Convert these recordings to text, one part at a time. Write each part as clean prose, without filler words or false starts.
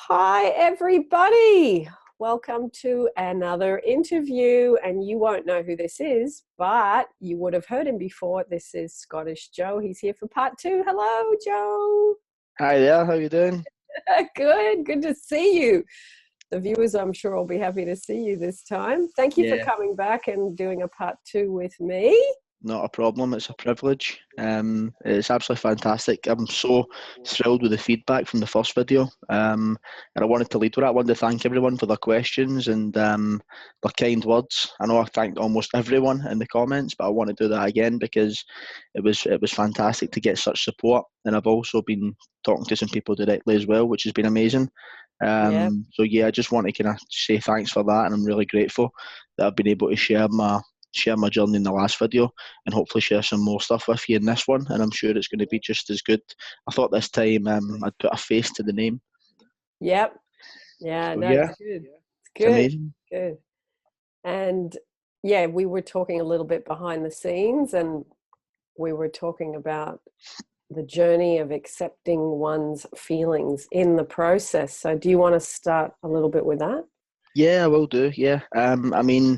Hi, everybody. Welcome to another interview. And you won't know who this is, but you would have heard him before. This is Scottish Joe. He's here for part two. Hello, Joe. Hi there, how you doing? Good to see you. The viewers, I'm sure, will be happy to see you this time. Thank you for Yeah, coming back and doing a part two with me. not a problem. It's a privilege. It's absolutely fantastic. I'm so thrilled with the feedback from the first video. And I wanted to lead with that. I wanted to thank everyone for their questions and their kind words. I know I thanked almost everyone in the comments, but I want to do that again because it was fantastic to get such support. And I've also been talking to some people directly as well, which has been amazing. Yeah. So yeah, I just want to kind of say thanks for that, and I'm really grateful that I've been able to share my journey in the last video and hopefully share some more stuff with you in this one, and I'm sure it's going to be just as good. I thought this time I'd put a face to the name. Yep. Yeah, So no, yeah, it's good. It's it's good. amazing. Good. And yeah, we were talking a little bit behind the scenes and we were talking about the journey of accepting one's feelings in the process. So do you want to start a little bit with that? Yeah, I will do. Yeah. I mean,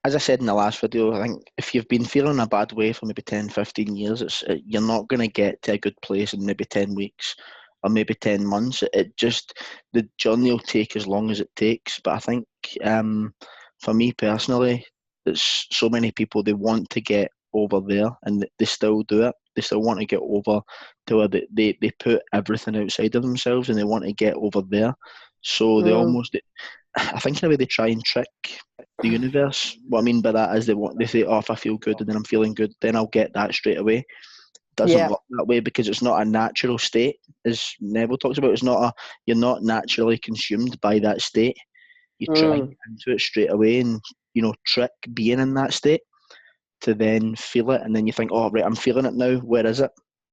as I said in the last video, I think if you've been feeling a bad way for maybe 10, 15 years, you're not going to get to a good place in maybe 10 weeks or maybe 10 months. The journey will take as long as it takes. But I think for me personally, there's so many people, they want to get over there and they still do it. They still want to get over to where they put everything outside of themselves and they want to get over there. So Mm, I think in a way they try and trick the universe. What I mean by that is they say, oh, if I feel good and then I'm feeling good, then I'll get that straight away. Doesn't yeah. work that way because it's not a natural state, as Neville talks about. You're not naturally consumed by that state. You try and Mm, get into it straight away and trick being in that state to then feel it, and then you think, oh right, I'm feeling it now. Where is it?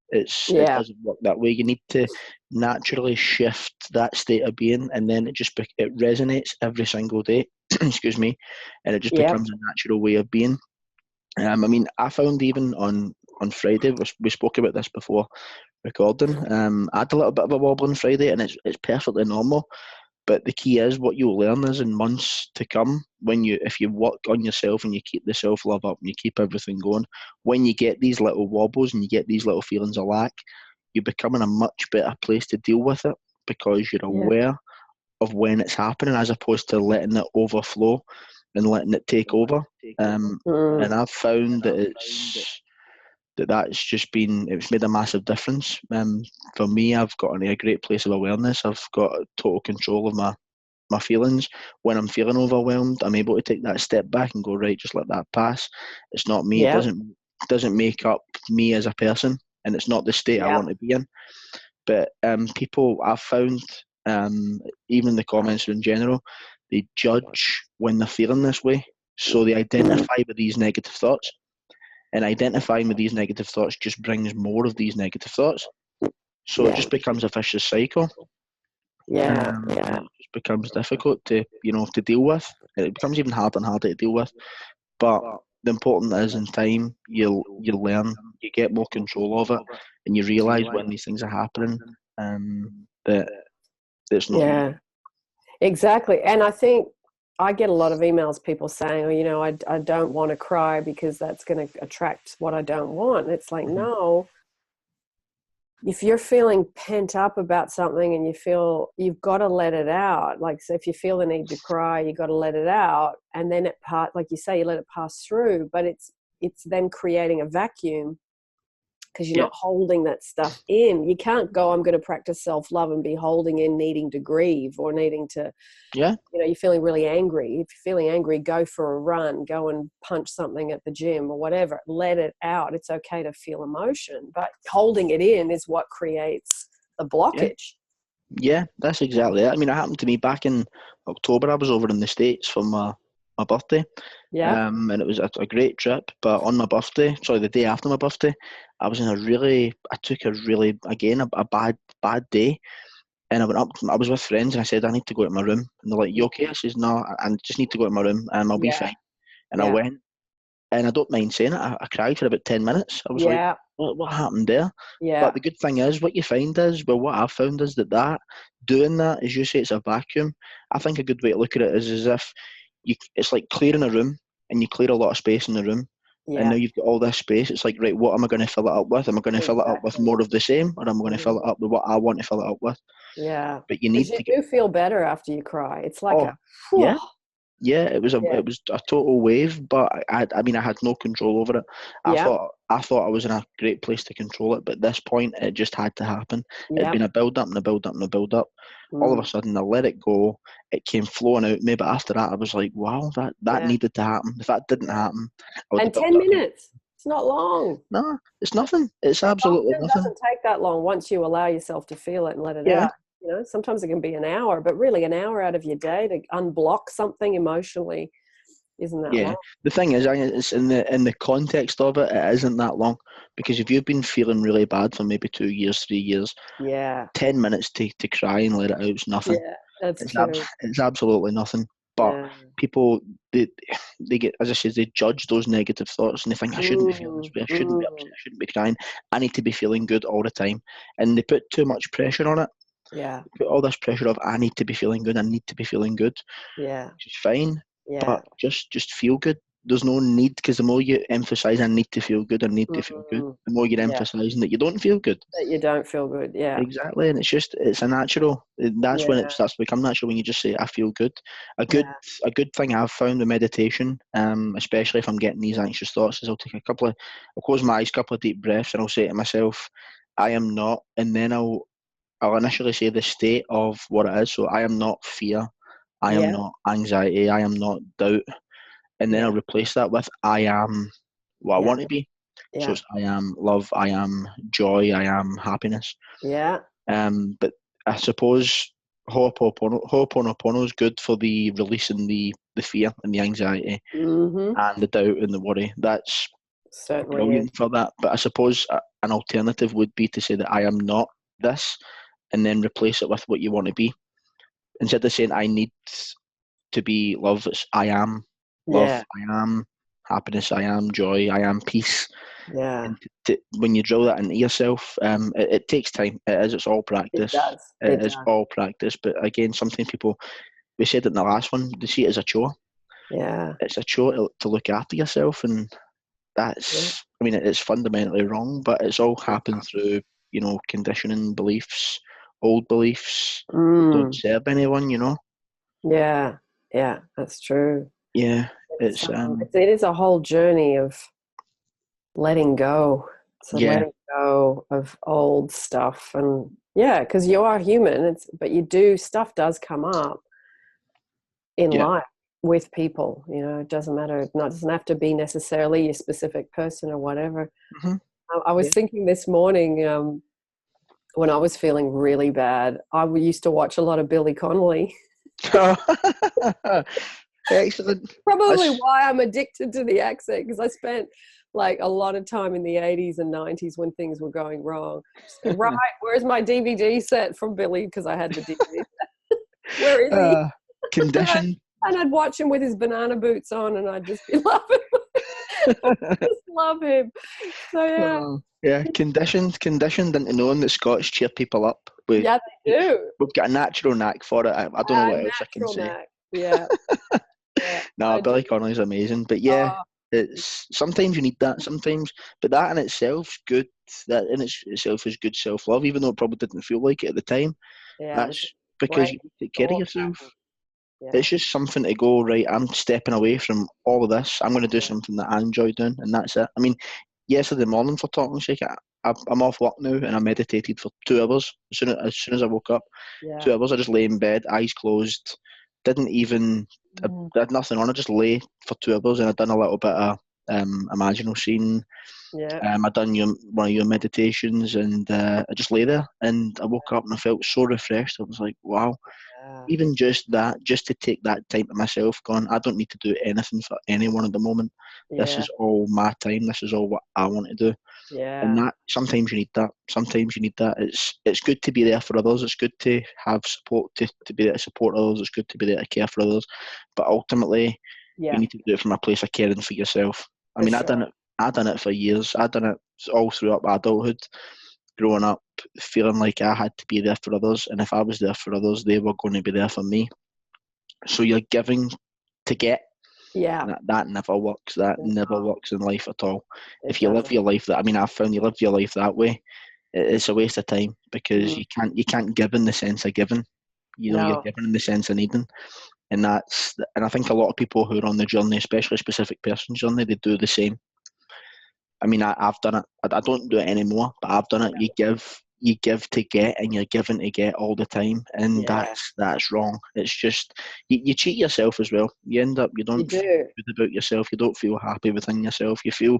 It yeah. doesn't work that way. You need to naturally shift that state of being, and then it resonates every single day. Excuse me, and it just Yeah. becomes a natural way of being. I mean, I found even on Friday, we spoke about this before recording. I had a little bit of a wobble on Friday, and it's perfectly normal. But the key is what you'll learn is in months to come, if you work on yourself and you keep the self love up and you keep everything going, when you get these little wobbles and you get these little feelings of lack, you become in a much better place to deal with it because you're Yeah. aware of when it's happening as opposed to letting it overflow and letting it take over. And Mm, I've found that's just it's made a massive difference. For me, I've got in a great place of awareness. I've got total control of my feelings. When I'm feeling overwhelmed, I'm able to take that step back and go, right, just let that pass. It's not me. It yeah. doesn't make up me as a person, and it's not the state I Yeah. want to be in. But people I've found, even the comments in general, they judge when they're feeling this way. So they Mm, identify with these negative thoughts, and identifying with these negative thoughts just brings more of these negative thoughts. So it yeah. just becomes a vicious cycle, Yeah. and Yeah. it just becomes difficult to deal with. And it becomes even harder and harder to deal with. But the important is in time you'll learn, you get more control of it, and you realise when these things are happening, that it's not you. Yeah. Exactly. And I think I get a lot of emails, people saying, oh, I don't want to cry because that's going to attract what I don't want. And it's like, Mhm. no, if you're feeling pent up about something and you feel you've got to let it out, like, so if you feel the need to cry, you got to let it out. And then like you say, you let it pass through, but it's then creating a vacuum because you're Yeah, not holding that stuff in. You can't go, I'm going to practice self-love and be holding in needing to grieve or needing to, yeah, you're feeling really angry. If you're feeling angry, go for a run, go and punch something at the gym or whatever. Let it out. It's okay to feel emotion, but holding it in is what creates the yeah. blockage. Yeah, that's exactly it. I mean, it happened to me back in October. I was over in the States for my birthday, Yeah. and it was a great trip. But on my birthday, sorry, the day after my birthday, I took again, a bad day. And I went up, I was with friends, and I said, I need to go to my room. And they're like, you okay? I says, no, I just need to go to my room, and I'll be Yeah. fine. And I Yeah. went, and I don't mind saying it, I cried for about 10 minutes. I was like, Yeah. what happened there? Yeah. But the good thing is, what you find is, well, what I've found is that doing that, as you say, it's a vacuum. I think a good way to look at it is as if it's like clearing a room, and you clear a lot of space in the room, and Yeah. now you've got all this space. It's like, right, what am I going to fill it up with? Am I going to fill it up with Exactly. more of the same, or am I going to fill Mm. it up with what I want to fill it up with? Yeah. But you Because need you to get, do feel better after you cry. It's like a, oh, whew. yeah. Yeah, Yeah. it was a total wave, but I mean I had no control over it. Yeah. I thought I was in a great place to control it, but at this point it just had to happen. It'd Yeah. been a build up and a build up and a build up. All of a Mm. sudden I let it go. It came flowing out. Maybe after that I was like, wow, that Yeah. needed to happen. If that didn't Yeah. happen, I would have And built 10 up again. minutes. It's not long. No, it's nothing. It's It absolutely often nothing. doesn't take that long once you allow yourself to feel it and let it Yeah. out. You know, sometimes it can be an hour, but really an hour out of your day to unblock something emotionally isn't that Yeah, long. the thing is, I think it's in the context of it, it isn't that long because if you've been feeling really bad for maybe 2 years, 3 years, Yeah. 10 minutes to cry and let it out is nothing. Yeah. That's true. It's absolutely nothing. But Yeah. people, they get, as I said, they judge those negative thoughts and they think I shouldn't be feeling this Mm, way. I shouldn't be upset. mm. I shouldn't be crying. I need to be feeling good all the time, and they put too much pressure on it. Yeah. They put all this pressure of I need to be feeling good. I need to be feeling good, Yeah. which is fine, Yeah. but just feel good. There's no need because the more you emphasize I need to feel good, I need to feel good, Mm. the more you're Yeah. emphasizing that you don't feel good. That you don't feel good. Yeah. Exactly, and it's a natural. That's when it Yeah. starts to become natural when you just say I feel good. A good Yeah. a good thing I've found with meditation, especially if I'm getting these anxious thoughts, is I'll close my eyes, a couple of deep breaths, and I'll say to myself, I am not, and then I'll initially say the state of what it is. So I am not fear, I am Yeah. not anxiety, I am not doubt, and then Yeah. I'll replace that with I am what I Yeah. want to be. So Yeah. it's I am love, I am joy, I am happiness. Yeah. But I suppose Ho'oponopono is good for the releasing the fear and the anxiety Mm-hmm. and the doubt and the worry. That's Certainly is. brilliant for that. But I suppose an alternative would be to say that I am not this, and then replace it with what you want to be. Instead of saying I need to be love, it's I am love, Yeah. I am happiness, I am joy, I am peace. Yeah. And when you drill that into yourself, it takes time. It is. It's all It practice. does. It It is does. all practice. But again, sometimes people, we said it in the last one, they see it as a chore. Yeah. It's a chore to look after yourself, and Yeah. that's. I mean, it's fundamentally wrong, but it's all happened through conditioning, beliefs, old beliefs that don't Mm. serve anyone. Yeah. Yeah. That's true. Yeah, It's it's it is a whole journey of letting go. So yeah, letting go of old stuff and yeah, because you are human. But you do stuff does come up in yeah. life with people. You know, it doesn't matter. It doesn't have to be necessarily your specific person or whatever. hmm I was Yeah. thinking this morning when I was feeling really bad. Used to watch a lot of Billy Connolly. Excellent. Probably That's, why I'm addicted to the accent because I spent like a lot of time in the 80s and 90s when things were going wrong. Just go, right, where's my DVD set from Billy? Because I had the DVD. Where is he? uh, conditioned. And I'd watch him with his banana boots on and I'd just be laughing. Just love him. So yeah. Yeah, conditioned into knowing that Scots cheer people up. Yeah, they do. We've got a natural knack for it. I don't know what else I can Natural say. knack. Yeah. Yeah. No, I do. Billy Connolly's amazing. But yeah, Oh, it's sometimes you need that. Sometimes, but that in itself's good. That in itself is good self love, even though it probably didn't feel like it at the time. yeah, it was That's because great you take care of thought yourself. pattern. Yeah. It's just something to go, right, I'm stepping away from all of this. I'm going to do Yeah. something that I enjoy doing, and that's it. I mean, yesterday morning, for talking sake, I'm off work now, and I meditated for 2 hours. As soon as I woke up, Yeah. 2 hours, I just lay in bed, eyes closed, didn't even, Mm. I had nothing on. I just lay for 2 hours, and I done a little bit of Imaginal Scene. Yeah. I done one of your meditations, and I just lay there, and I woke up and I felt so refreshed. I was like, wow, Yeah. even just that, just to take that time to myself, going, I don't need to do anything for anyone at the moment. This Yeah. is all my time. This is all what I want to do. And Yeah. that sometimes you need that. Sometimes you need that. It's good to be there for others. It's good to have support, to be there to support others. It's good to be there to care for others. But ultimately, you Yeah. need to do it from a place of caring for yourself. I For mean, sure. I done it for years. I done it all throughout my adulthood, growing up, feeling like I had to be there for others, and if I was there for others, they were going to be there for me. So you're giving to get. Yeah. That never works. That never No, works in life at all. it If you live doesn't. your life that, I mean, I've found you live your life that way, it's a waste of time, because Mm. you can't give in the sense of giving. You know, you're No. giving in the sense of needing, and I think a lot of people who are on the journey, especially a specific person's journey, they do the same. I mean, I've done it. I don't do it anymore, but I've done it. You give to get, and you're giving to get all the time, and Yeah. that's wrong. It's just you cheat yourself as well. You end up, you You don't feel do. good about yourself. You don't feel happy within yourself. You feel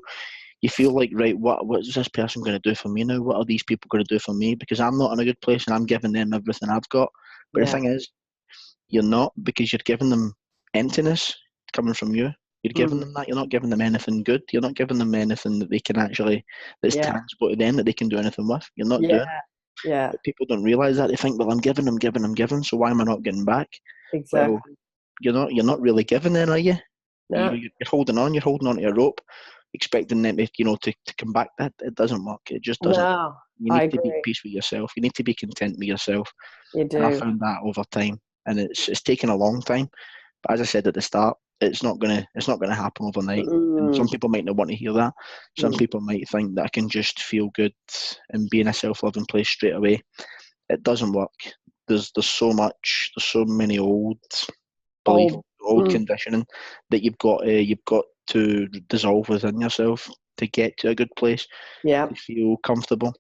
like, right, what is this person going to do for me now? What are these people going to do for me? Because I'm not in a good place, and I'm giving them everything I've got. But the Yeah. thing is, you're not, because you're giving them emptiness coming from you. You're giving Mm. them that. You're not giving them anything good. You're not giving them anything that they can actually, that's Yeah. tangible to them, that they can do anything with. You're not Yeah. doing it. Yeah. But people don't realise that. They think, well, I'm giving, I'm giving, I'm giving, so why am I not getting back? Well, Exactly. you're not really giving then, are you? No. You're holding on to a rope, expecting them to, to come back. That it doesn't work. It just doesn't. No. You I need to be at agree. peace with yourself. You need to be content with yourself. You And I do. found that over time, and it's taken a long time. But as I said at the start, it's not gonna happen overnight. And some Mm. people might not want to hear that. Some Mm. people might think that I can just feel good and be in a self-loving place straight away. It doesn't work. There's so many old belief, Oh. old Mm. conditioning that you've got to dissolve within yourself to get to a good place, Yeah. to feel comfortable.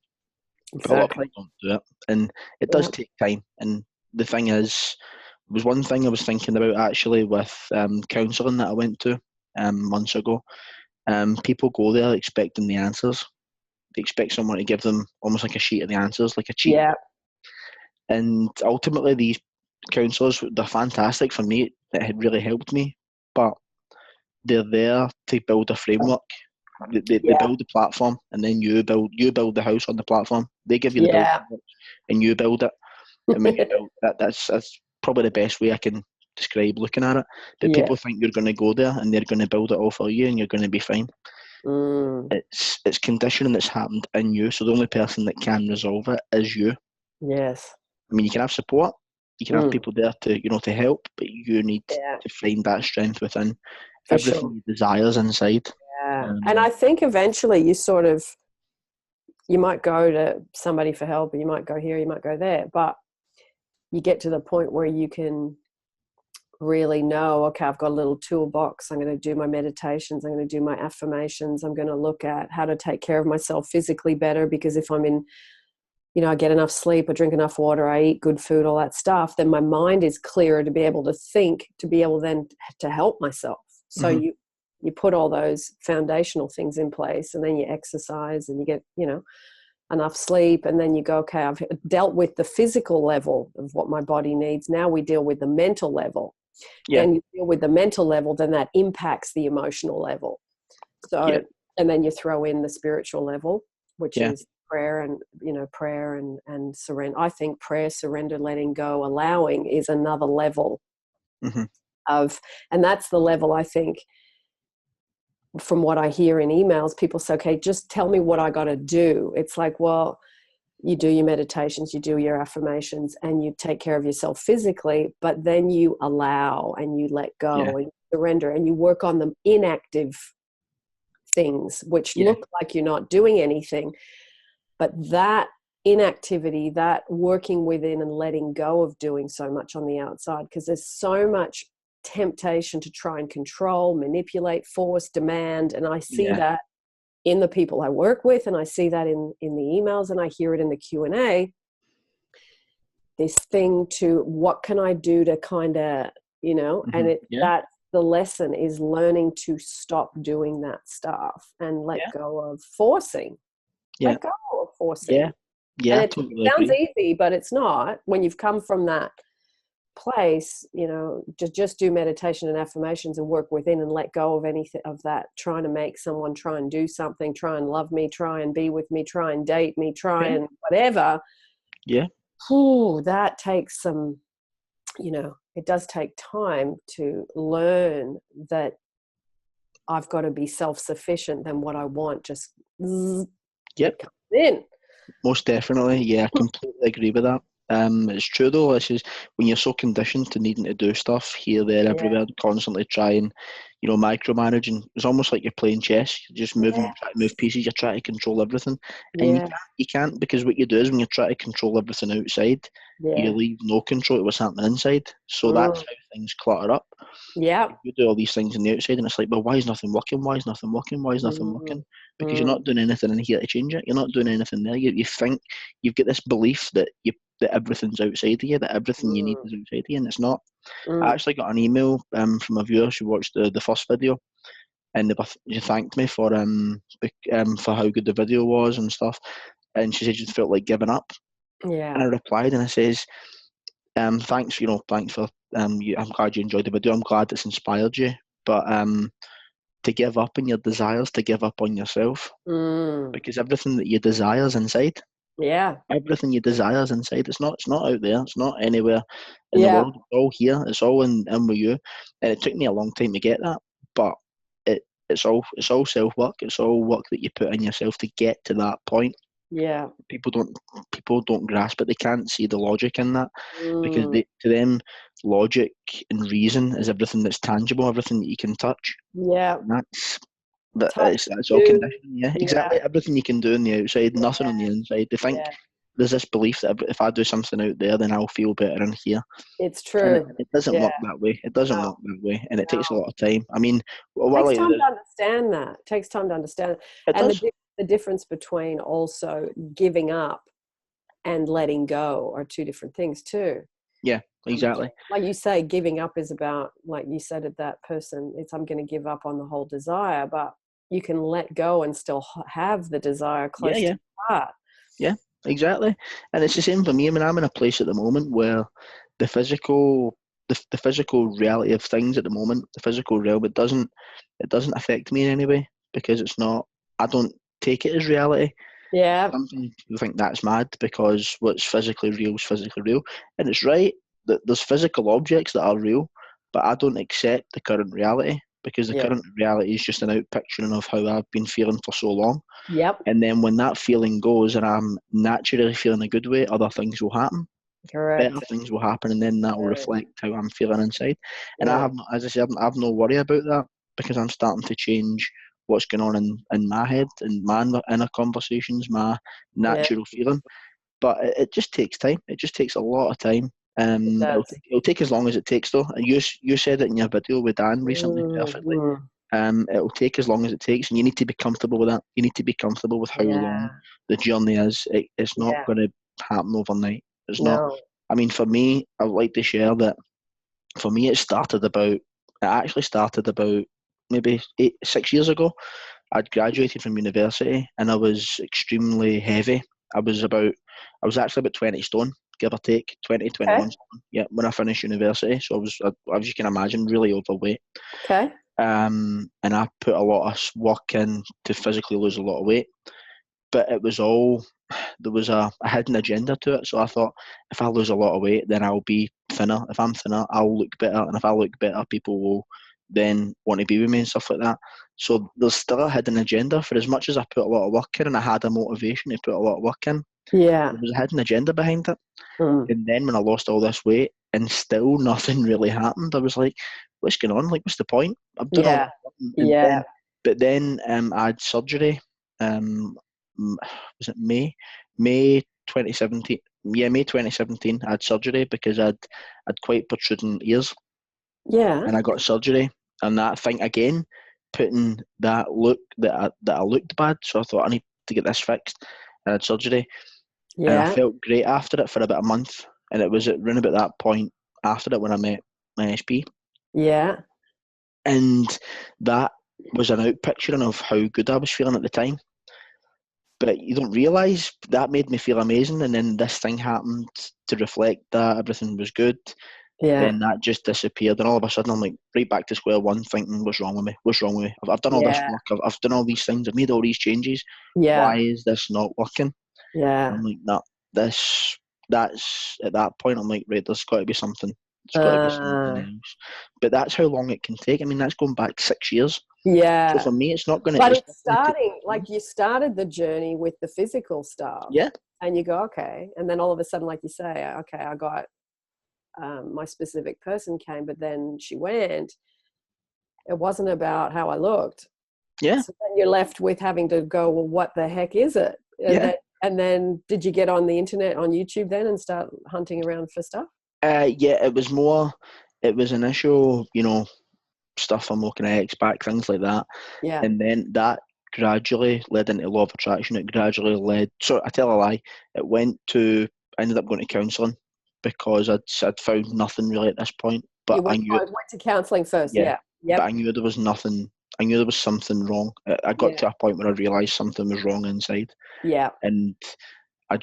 But a lot of Exactly. people don't do it, and it does Yeah. take time. And the thing is, was one thing I was thinking about actually with counselling that I went to months ago. People go there expecting the answers. They expect someone to give them almost like a sheet of the answers, like a cheat Yeah. code. And ultimately, these counsellors, they're fantastic for me. It had really helped me, but they're there to build a framework. They Yeah. build the platform, and then you build the house on the platform. They give you the building Yeah. blocks, and you build it. And when you build that, that's probably the best way I can describe looking at it. But Yeah. people think you're going to go there and they're going to build it all for you, and you're going to be fine. Mm. It's conditioning that's happened in you. So the only person that can resolve it is you. Yes. I mean, you can have support, you can have Mm. people there to help, but you need Yeah. to find that strength within. For Everything sure. you desire is inside. Yeah. And Um, I think eventually you might go to somebody for help, and you might go here, you might go there, but you get to the point where you can really know, okay, I've got a little toolbox. I'm going to do my meditations. I'm going to do my affirmations. I'm going to look at how to take care of myself physically better, because if I'm in, I get enough sleep, I drink enough water, I eat good food, all that stuff, then my mind is clearer to be able to think, to be able then to help myself. So mhm. you put all those foundational things in place, and then you exercise, and you get, enough sleep, and then you go, okay, I've dealt with the physical level of what my body needs. Now we deal with the mental level. Yeah, Then you deal with the mental level, then that impacts the emotional level. yeah, So, and then you throw in the spiritual level, which yeah, is prayer, and prayer and surrender. I think prayer, surrender, letting go, allowing is another level mhm. of, and that's the level, I think, from what I hear in emails, people say, okay, just tell me what I got to do. It's like, well, you do your meditations, you do your affirmations, and you take care of yourself physically, but then you allow and you let Yeah, go and surrender, and you work on the inactive things, which yeah, look like you're not doing anything. But that inactivity, that working within and letting go of doing so much on the outside, because there's so much temptation to try and control, manipulate, force, demand. And I see yeah, that in the people I work with, and I see that in the emails, and I hear it in the Q&A, this thing to what can I do to kind of, and yeah, that the lesson is learning to stop doing that stuff and let yeah, go of forcing, yeah, let go of yeah, forcing. yeah. And I it totally sounds agree. easy, but it's not. When you've come from that place, just do meditation and affirmations and work within and let go of anything of that, trying to make someone try and do something, try and love me, try and be with me, try and date me, try Yeah, and whatever. yeah, That takes some, it does take time to learn that I've got to be self-sufficient, then what I want just Yep. It comes in. Most definitely, yeah, I completely agree with that. It's true though. This is when you're so conditioned to needing to do stuff here, there, Yeah, everywhere, constantly trying, micromanaging. It's almost like you're playing chess. You're just moving, trying to move yes, pieces. You're trying to control everything, and yeah, you can't because what you do is when you try to control everything outside, you yeah, leave no control to what's happening inside. So that's mm, how things clutter up. yeah, You do all these things on the outside, and it's like, well, why is nothing working? Why is nothing working? Why is nothing mm, working? Because you're mm, not doing anything in here to change it. You're not doing anything there. You think you've got this belief that everything's outside of you, that everything you need mm, is outside of you, and it's not. I mm. actually got an email from a viewer who watched the first video, and they thanked me for how good the video was and stuff, and she said she felt like giving up, and Yeah, I replied and I says, thanks, thanks for I'm glad you enjoyed the video. I'm glad it's inspired you, but to give up on your desires, to give up on yourself, mm, because everything that you desire is inside. yeah, Everything you desire is inside. It's not out there. It's not anywhere in the yeah, world. It's all here. It's all in with you. And it took me a long time to get that, but it's all self work. It's all work that you put in yourself to get to that point. yeah, People don't grasp it. They can't see the logic in that because mm, to them, logic and reason is everything that's tangible, everything that you can touch. yeah. And Touch, that's all do, conditioning. Yeah, yeah, exactly. Everything you can do on the outside, nothing on yeah, the inside. They think yeah. there's this belief that if I do something out there, then I'll feel better in here, It's and it, true. it doesn't Yeah, work that way. It doesn't no, work that way, and it takes a no. lot of time. I mean, well, Takes like time to understand that. It takes time to understand. it And does. the difference between also giving up and letting go are two different things too. Yeah, exactly. Like you say, giving up is about, like you said at that person, it's I'm going to give up on the whole desire, but you can let go and still have the desire Yeah, close to yeah, your heart. yeah, exactly. And it's the same for me. I mean, I'm in a place at the moment where the physical, the physical reality of things at the moment, the physical realm, it doesn't affect me in any way because it's not. I don't take it as reality. Yeah, Something people think that's mad because what's physically real is physically real, and it's right that there's physical objects that are real, but I don't accept the current reality because the yeah, current reality is just an outpicturing of how I've been feeling for so long. yep, And then when that feeling goes and I'm naturally feeling a good way, other things will happen. Better correct. things will happen, and then that will True. reflect how I'm feeling inside. And I Yeah, have, as I said, I've no worry about that because I'm starting to change what's going on in my head and my inner conversations, my yeah, natural feeling. But it just takes time. It just takes a lot of time. it does. It'll take as long as it takes, though. And you said it in your video with Dan recently perfectly. Mm, It'll take as long as it takes, and you need to be comfortable with that. You need to be comfortable with how long yeah, the journey is. It's not yeah, going to happen overnight. It's not. no, I mean, for me, I would like to share that. For me, it actually started about maybe 6 years ago. I'd graduated from university, and I was extremely heavy. I was actually about 20 stone, give or take, 20, okay, 21 stone. Yeah, when I finished university, so as you can imagine, really overweight. okay, And I put a lot of work in to physically lose a lot of weight. But it was all, there was a hidden agenda to it. So I thought, if I lose a lot of weight, then I'll be thinner. If I'm thinner, I'll look better. And if I look better, people will then want to be with me and stuff like that. So there's still a hidden agenda. For as much as I put a lot of work in and I had a motivation to put a lot of work in, yeah, there was a hidden agenda behind it. mm, And then when I lost all this weight and still nothing really happened, I was like, what's going on? Like, what's the point? I've done all yeah, this. And yeah, then I had surgery. Was it May 2017? Yeah, May 2017. I had surgery because I'd quite protruding ears, yeah, and I got surgery. And that thing again, putting that look that I looked bad. So I thought I need to get this fixed. I had surgery, and I yeah, felt great after it for about a month. And it was around about that point after it when I met my SP, yeah, and that was an outpicturing of how good I was feeling at the time. But you don't realise that made me feel amazing, and then this thing happened to reflect that everything was good. yeah, Then that just disappeared, and all of a sudden I'm like right back to square one, thinking, "What's wrong with me? What's wrong with me? I've done all this yeah, work. I've done all these things. I've made all these changes. yeah, Why is this not working?" And yeah, I'm like, "No, this." That's at that point. I'm like, right, there's got to be something. It's got to be something else. But that's how long it can take. I mean, that's going back 6 years. So Yeah. for me, it's not going to. But It's it's not going to take. starting, like you started the journey with the physical stuff. Yeah. And you go, okay. And then all of a sudden, like you say, okay, I got my specific person came, but then she went. It wasn't about how I looked. Yeah. So then you're left with having to go, well, what the heck is it? And then did you get on the internet, on YouTube then, and start hunting around for stuff? Yeah, it was more. It was initial, stuff I'm looking at, X-Back, things like that. Yeah. And then that gradually led into law of attraction. It gradually led. So I tell a lie. I ended up going to counselling because I'd found nothing really at this point. But You went to counselling first, yeah. yeah. Yep. But I knew there was nothing. I knew there was something wrong. I got to a point where I realised something was wrong inside. Yeah. And I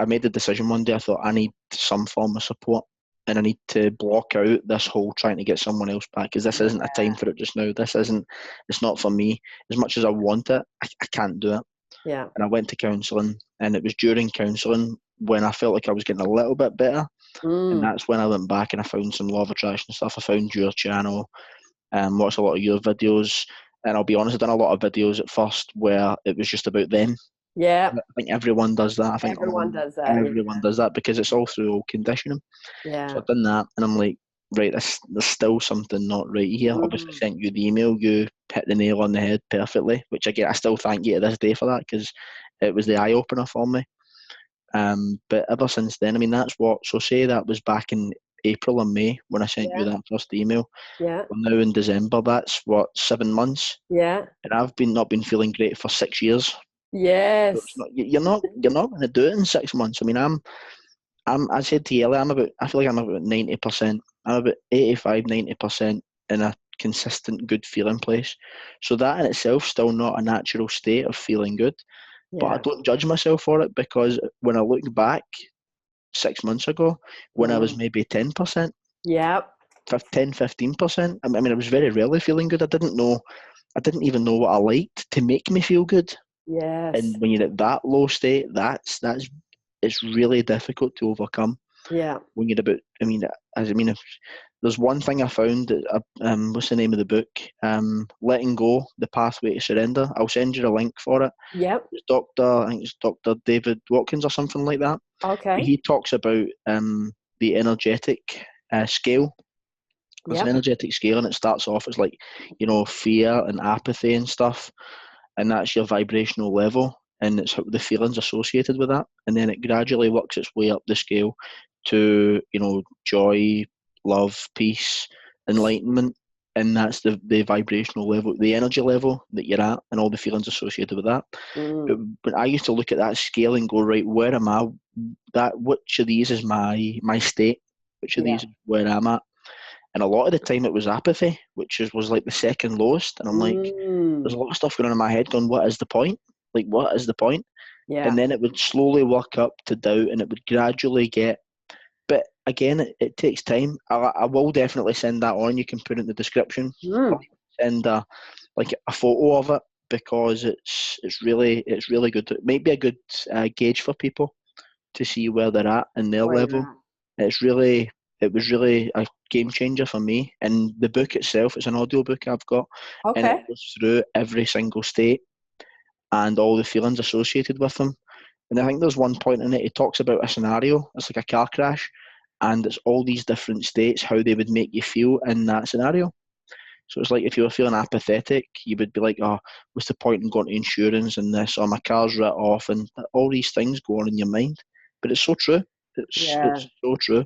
made the decision one day. I thought I need some form of support, and I need to block out this whole trying to get someone else back, because this isn't a time for it just now. It's not for me. As much as I want it, I can't do it. Yeah. And I went to counselling, and it was during counselling when I felt like I was getting a little bit better. And that's when I went back and I found some law of attraction stuff. I found your channel, watched a lot of your videos, and I'll be honest, I've done a lot of videos at first where it was just about them. Yeah. I think everyone does that. I think everyone does that. Everyone does that because it's all through old conditioning. Yeah. So I've done that, and I'm like, right, there's still something not right here. Obviously, sent you the email. You hit the nail on the head perfectly, which again, I still thank you to this day for that, because it was the eye opener for me. But ever since then, I mean, so say that was back in April or May when I sent you that first email. Yeah. Well, now in December, that's 7 months. Yeah. And I've not been feeling great for 6 years. Yes. So you're not going to do it in 6 months. I mean, I said to you earlier, I feel like I'm about 90%. I'm about 85-90% in a consistent good feeling place. So that in itself still not a natural state of feeling good. But I don't judge myself for it, because when I look back 6 months ago, when I was maybe 10%, 10-15%, I mean, I was very rarely feeling good. I didn't even know what I liked to make me feel good. Yes. And when you're at that low state, it's really difficult to overcome. Yeah. When you're about, if there's one thing I found that, what's the name of the book? Letting Go, The Pathway to Surrender. I'll send you a link for it. Yep. I think it's Dr. David Watkins or something like that. Okay. He talks about the energetic scale. It's an energetic scale, and it starts off as like, fear and apathy and stuff, and that's your vibrational level, and it's the feelings associated with that, and then it gradually works its way up the scale to joy, love, peace, enlightenment, and that's the vibrational level, the energy level that you're at, and all the feelings associated with that. But I used to look at that scale and go, right, where am I? Which of these is my state? Which of these is where I'm at? And a lot of the time it was apathy, which was like the second lowest. And I'm like, there's a lot of stuff going on in my head going, what is the point? Like, what is the point? Yeah. And then it would slowly work up to doubt, and it would gradually get. But again, it takes time. I will definitely send that on. You can put it in the description. Send a photo of it, because it's really good. It might be a good gauge for people to see where they're at in their level. It was really a game changer for me. And the book itself, it's an audio book I've got, and it goes through every single state and all the feelings associated with them. And I think there's one point in it, it talks about a scenario. It's like a car crash, and it's all these different states, how they would make you feel in that scenario. So it's like if you were feeling apathetic, you would be like, oh, what's the point in going to insurance and this, or my car's writ off, and all these things go on in your mind. But it's so true. It's so true.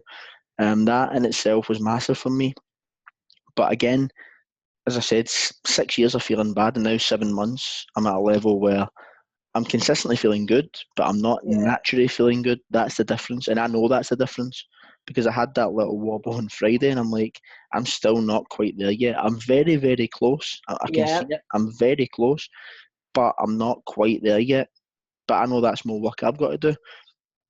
That in itself was massive for me. But again, as I said, 6 years of feeling bad, and now 7 months, I'm at a level where I'm consistently feeling good, but I'm not naturally feeling good. That's the difference. And I know that's the difference, because I had that little wobble on Friday, and I'm like, I'm still not quite there yet. I'm very, very close. I can see it. I'm very close, but I'm not quite there yet. But I know that's more work I've got to do.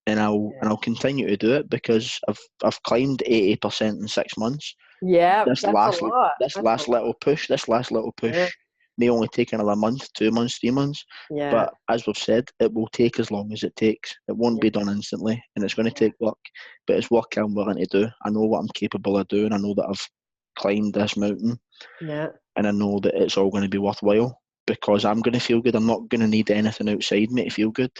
And I'll continue to do it, because I've climbed 80% in 6 months. Yeah, This last little push may only take another month, 2 months, 3 months. Yeah. But as we've said, it will take as long as it takes. It won't be done instantly, and it's going to take work. But it's work I'm willing to do. I know what I'm capable of doing. I know that I've climbed this mountain, Yeah. and I know that it's all going to be worthwhile because I'm going to feel good. I'm not going to need anything outside me to feel good.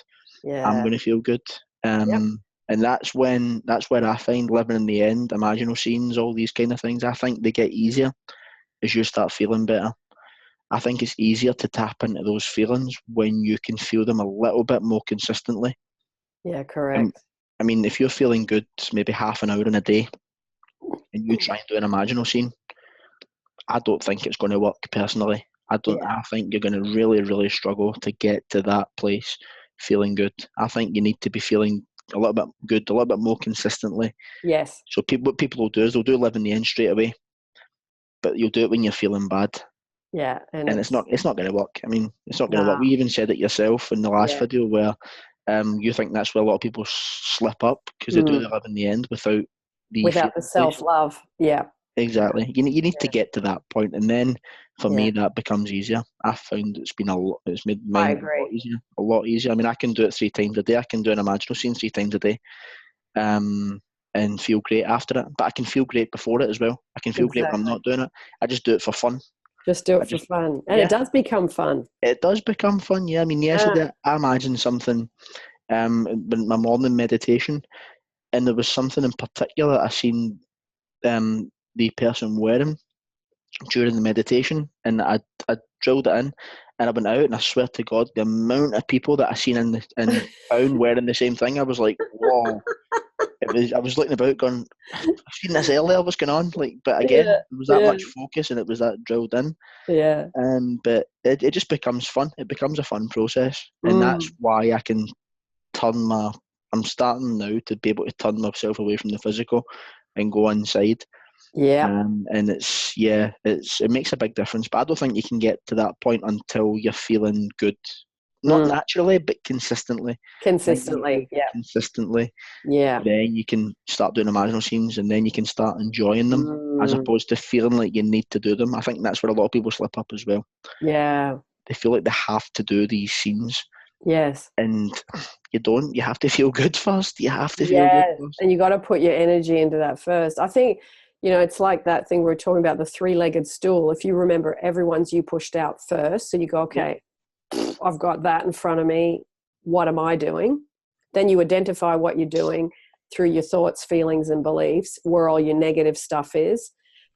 I'm Yeah. going to feel good. Yep. And that's where I find living in the end, imaginal scenes, all these kind of things, I think they get easier as you start feeling better. I think it's easier to tap into those feelings when you can feel them a little bit more consistently. Yeah, And correct. I mean, if you're feeling good maybe half an hour in a day and you try and do an imaginal scene, I don't think it's going to work personally. Yeah. I think you're going to really, really struggle to get to that place feeling good. I think you need to be feeling a little bit good, a little bit more consistently. Yes. So what people will do is they'll do live in the end straight away, but you'll do it when you're feeling bad. Yeah. And And it's not going to work. I mean, it's not going to work. nah. We even said it yourself in the last Yeah. video where you think that's where a lot of people slip up because they do the live in the end without the Without the feeling place. self-love. Yeah. Exactly. You need to Yeah. get to that point, and then for Yeah. me that becomes easier. I found it's made I mine a lot agree. easier. A lot easier. I mean, I can do it 3 times a day. I can do an imaginal scene 3 times a day, and feel great after it. But I can feel great before it as well. I can feel great when I'm Exactly. not doing it. I just do it for fun. Just do I it for just fun. And it Yeah, does become fun. it does become fun. Yeah, I mean, Yeah. yesterday I imagined something. In my morning meditation, and there was something in particular I seen the person wearing during the meditation, and I drilled it in, and I went out, and I swear to God, the amount of people that I seen in town wearing the same thing, I was like, whoa. I was looking about, going, I've seen this earlier. What's going on? Like, but again, Yeah. there was that Yeah. much focus, and it was that drilled in. Yeah. But it just becomes fun. It becomes a fun process, and that's Mm. why I can turn my. I'm starting now to be able to turn myself away from the physical and go inside. Yeah. And it makes a big difference. But I don't think you can get to that point until you're feeling good, not Mm. naturally, but consistently. I think when you feel Consistently. good Yeah. consistently, Yeah. then you can start doing imaginal scenes, and then you can start enjoying them, as Mm. opposed to feeling like you need to do them. I think that's where a lot of people slip up as well. Yeah. They feel like they have to do these scenes, Yes. and you don't. You have to feel good first. You have to feel good Yes. first. And you got to put your energy into that first. I think, it's like that thing we were talking about, the three-legged stool. If you remember, everyone's you pushed out first. So you go, Yeah, okay, I've got that in front of me. What am I doing? Then you identify what you're doing through your thoughts, feelings, and beliefs, where all your negative stuff is.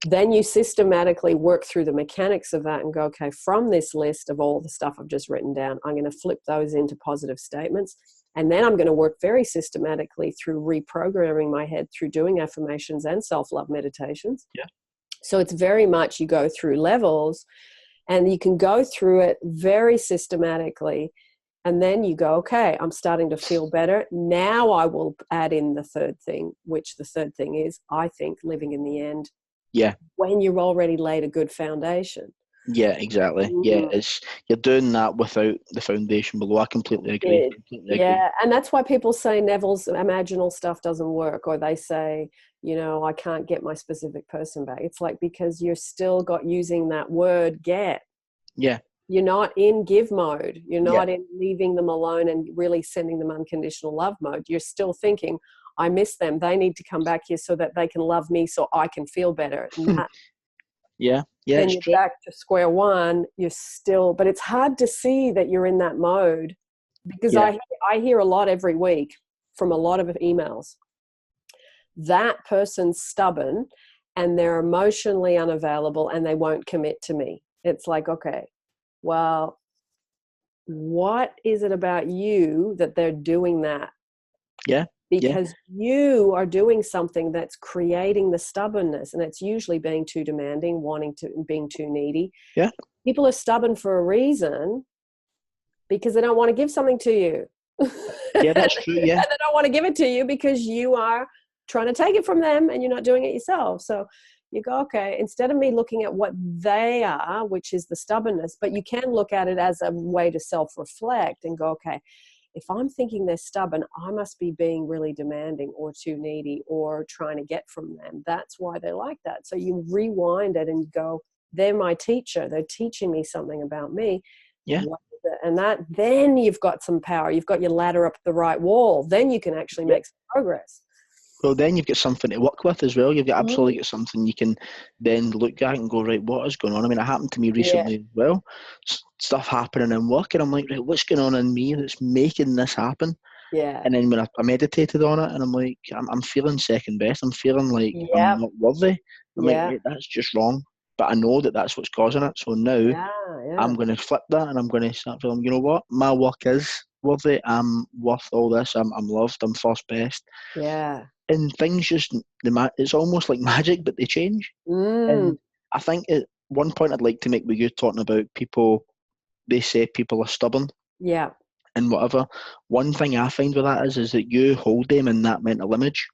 Then you systematically work through the mechanics of that and go, okay, from this list of all the stuff I've just written down, I'm going to flip those into positive statements. And then I'm going to work very systematically through reprogramming my head through doing affirmations and self-love meditations. yeah, So it's very much you go through levels, and you can go through it very systematically. And then you go, okay, I'm starting to feel better. Now I will add in the third thing, which the third thing is, I think, living in the end, yeah. when you've already laid a good foundation. Yeah, exactly. Yeah, Mm. it's you're doing that without the foundation below. I completely agree. It, Completely agree. yeah, and that's why people say Neville's imaginal stuff doesn't work, or they say, I can't get my specific person back. It's like, because you're still got using that word get. Yeah, You're not in give mode. You're yeah, not in leaving them alone and really sending them unconditional love mode. You're still thinking, I miss them. They need to come back here so that they can love me so I can feel better. And that, yeah, yeah. then It's you're true. back to square one. You're still, but it's hard to see that you're in that mode, because Yeah, I hear a lot every week from a lot of emails. That person's stubborn and they're emotionally unavailable and they won't commit to me. It's like, okay, well, what is it about you that they're doing that? yeah, yeah, Because you are doing something that's creating the stubbornness, and it's usually being too demanding, being too needy. yeah, People are stubborn for a reason, because they don't want to give something to you. yeah. And That's true. Yeah, they don't want to give it to you because you are trying to take it from them and you're not doing it yourself. So you go, okay, instead of me looking at what they are, which is the stubbornness, but you can look at it as a way to self-reflect and go, okay, if I'm thinking they're stubborn, I must be being really demanding or too needy or trying to get from them. That's why they're like that. So you rewind it and you go, they're my teacher. They're teaching me something about me. Yeah. And that, then you've got some power. You've got your ladder up the right wall. Then you can actually make some progress. Well, then you've got something to work with as well. You've got absolutely got something you can then look at and go, right, what is going on? I mean, it happened to me recently as well. Stuff happening in work, and I'm like, right, what's going on in me that's making this happen? Yeah. And then when I meditated on it, and I'm like, I'm feeling second best. I'm feeling like I'm not worthy. I'm like, right, that's just wrong. But I know that that's what's causing it. So now I'm going to flip that, and I'm going to start feeling, you know what? My work is worthy. I'm worth all this. I'm loved. I'm first best. Yeah. And things just, it's almost like magic, but they change. And I think at one point I'd like to make with you talking about people, they say people are stubborn. Yeah. And whatever. One thing I find with that is that you hold them in that mental image.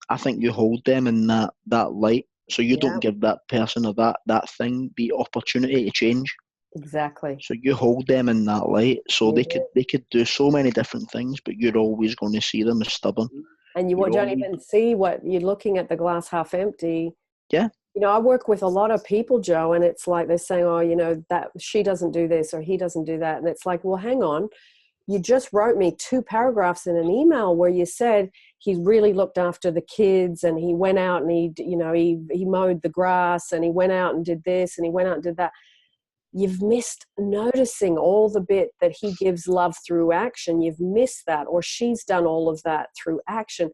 I think you hold them in that light. So you don't give that person or that thing the opportunity to change. Exactly. So you hold them in that light. So they could do so many different things, but you're always going to see them as stubborn. And you don't even see what you're looking at, the glass half empty. Yeah. You know, I work with a lot of people, Joe, and it's like they're saying, oh, you know, that she doesn't do this or he doesn't do that. And it's like, well, hang on. You just wrote me 2 paragraphs in an email where you said he really looked after the kids, and he went out and he mowed the grass, and he went out and did this, and he went out and did that. You've missed noticing all the bit that he gives love through action. You've missed that, or she's done all of that through action.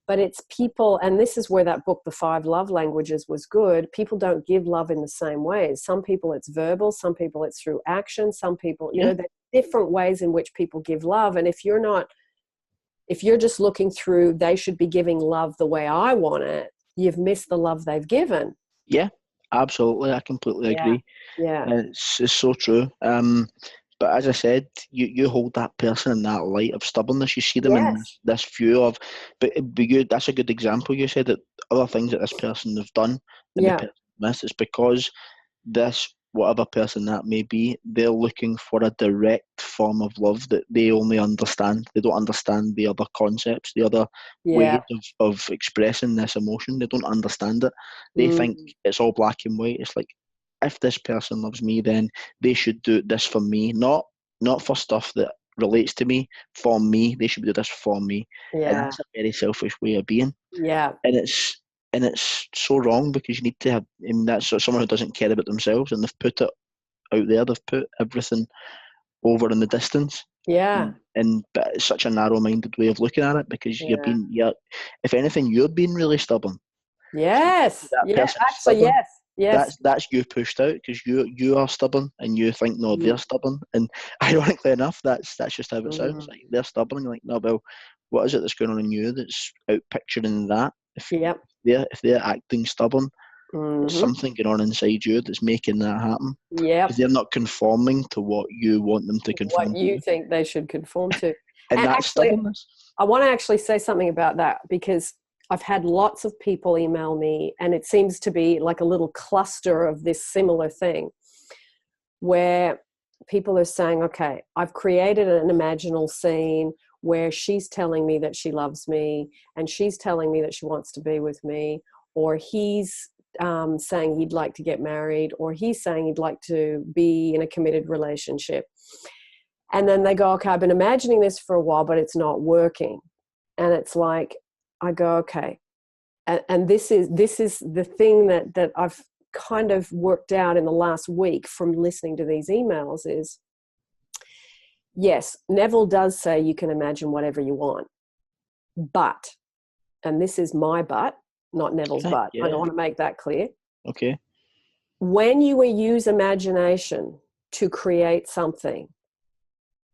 But it's people, and this is where that book, The 5 Love Languages, was good. People don't give love in the same ways. Some people it's verbal, some people it's through action, some people, you know, there's different ways in which people give love. And if you're just looking through, they should be giving love the way I want it, you've missed the love they've given. Yeah, absolutely. I completely agree. Yeah. It's so true. But as I said, you hold that person in that light of stubbornness. You see them in this view of, but that's a good example. You said that other things that this person have done and the person missed. It's because this, whatever person that may be, they're looking for a direct form of love that they only understand. They don't understand the other concepts, the other ways of expressing this emotion. They don't understand it. They think it's all black and white. It's like, if this person loves me, then they should do this for me, not for stuff that relates to me, for me. They should do this for me. And that's a very selfish way of being. Yeah. And it's so wrong, because you need to have, I mean, that's someone who doesn't care about themselves, and they've put it out there. They've put everything over in the distance. Yeah. But it's such a narrow-minded way of looking at it, because if anything, you're being really stubborn. Yes. Actually, stubborn, yes. That's you pushed out, because you are stubborn, and you think, no, they're stubborn. And ironically enough, that's just how it sounds. Like, they're stubborn, and you're like, no, well, what is it that's going on in you that's out picturing that? If they're acting stubborn, there's something going on inside you that's making that happen. Because they're not conforming to what you want them to conform to. What you think they should conform to. and that's actually, stubbornness. I want to actually say something about that, because I've had lots of people email me, and it seems to be like a little cluster of this similar thing, where people are saying, okay, I've created an imaginal scene where she's telling me that she loves me, and she's telling me that she wants to be with me, or he's saying he'd like to get married, or he's saying he'd like to be in a committed relationship. And then they go, okay, I've been imagining this for a while, but it's not working. And it's like, I go, okay. And this is the thing that I've kind of worked out in the last week from listening to these emails is, yes, Neville does say you can imagine whatever you want. But, and this is my but, not Neville's but. I don't want to make that clear. Okay. When you use imagination to create something,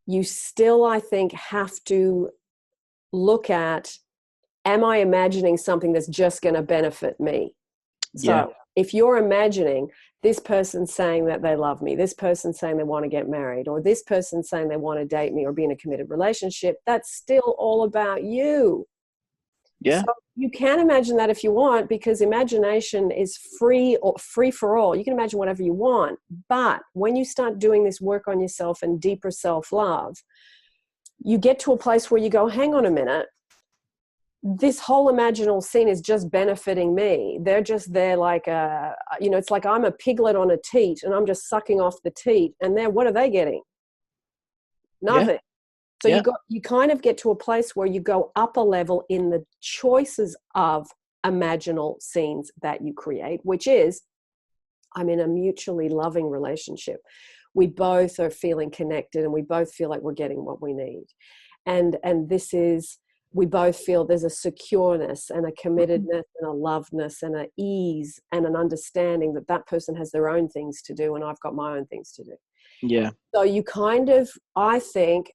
you still, I think, have to look at, am I imagining something that's just going to benefit me? So if you're imagining this person saying that they love me, this person saying they want to get married, or this person saying they want to date me or be in a committed relationship, that's still all about you. Yeah. So you can imagine that if you want, because imagination is free for all. You can imagine whatever you want. But when you start doing this work on yourself and deeper self-love, you get to a place where you go, hang on a minute. this whole imaginal scene is just benefiting me. They're just there like it's like I'm a piglet on a teat and I'm just sucking off the teat, and then what are they getting? Yeah, Nothing. So yeah, you kind of get to a place where you go up a level in the choices of imaginal scenes that you create, which is, I'm in a mutually loving relationship. We both are feeling connected and we both feel like we're getting what we need. And this is, we both feel there's a secureness and a committedness and a loveness and an ease and an understanding that that person has their own things to do and I've got my own things to do. yeah, So you kind of, I think,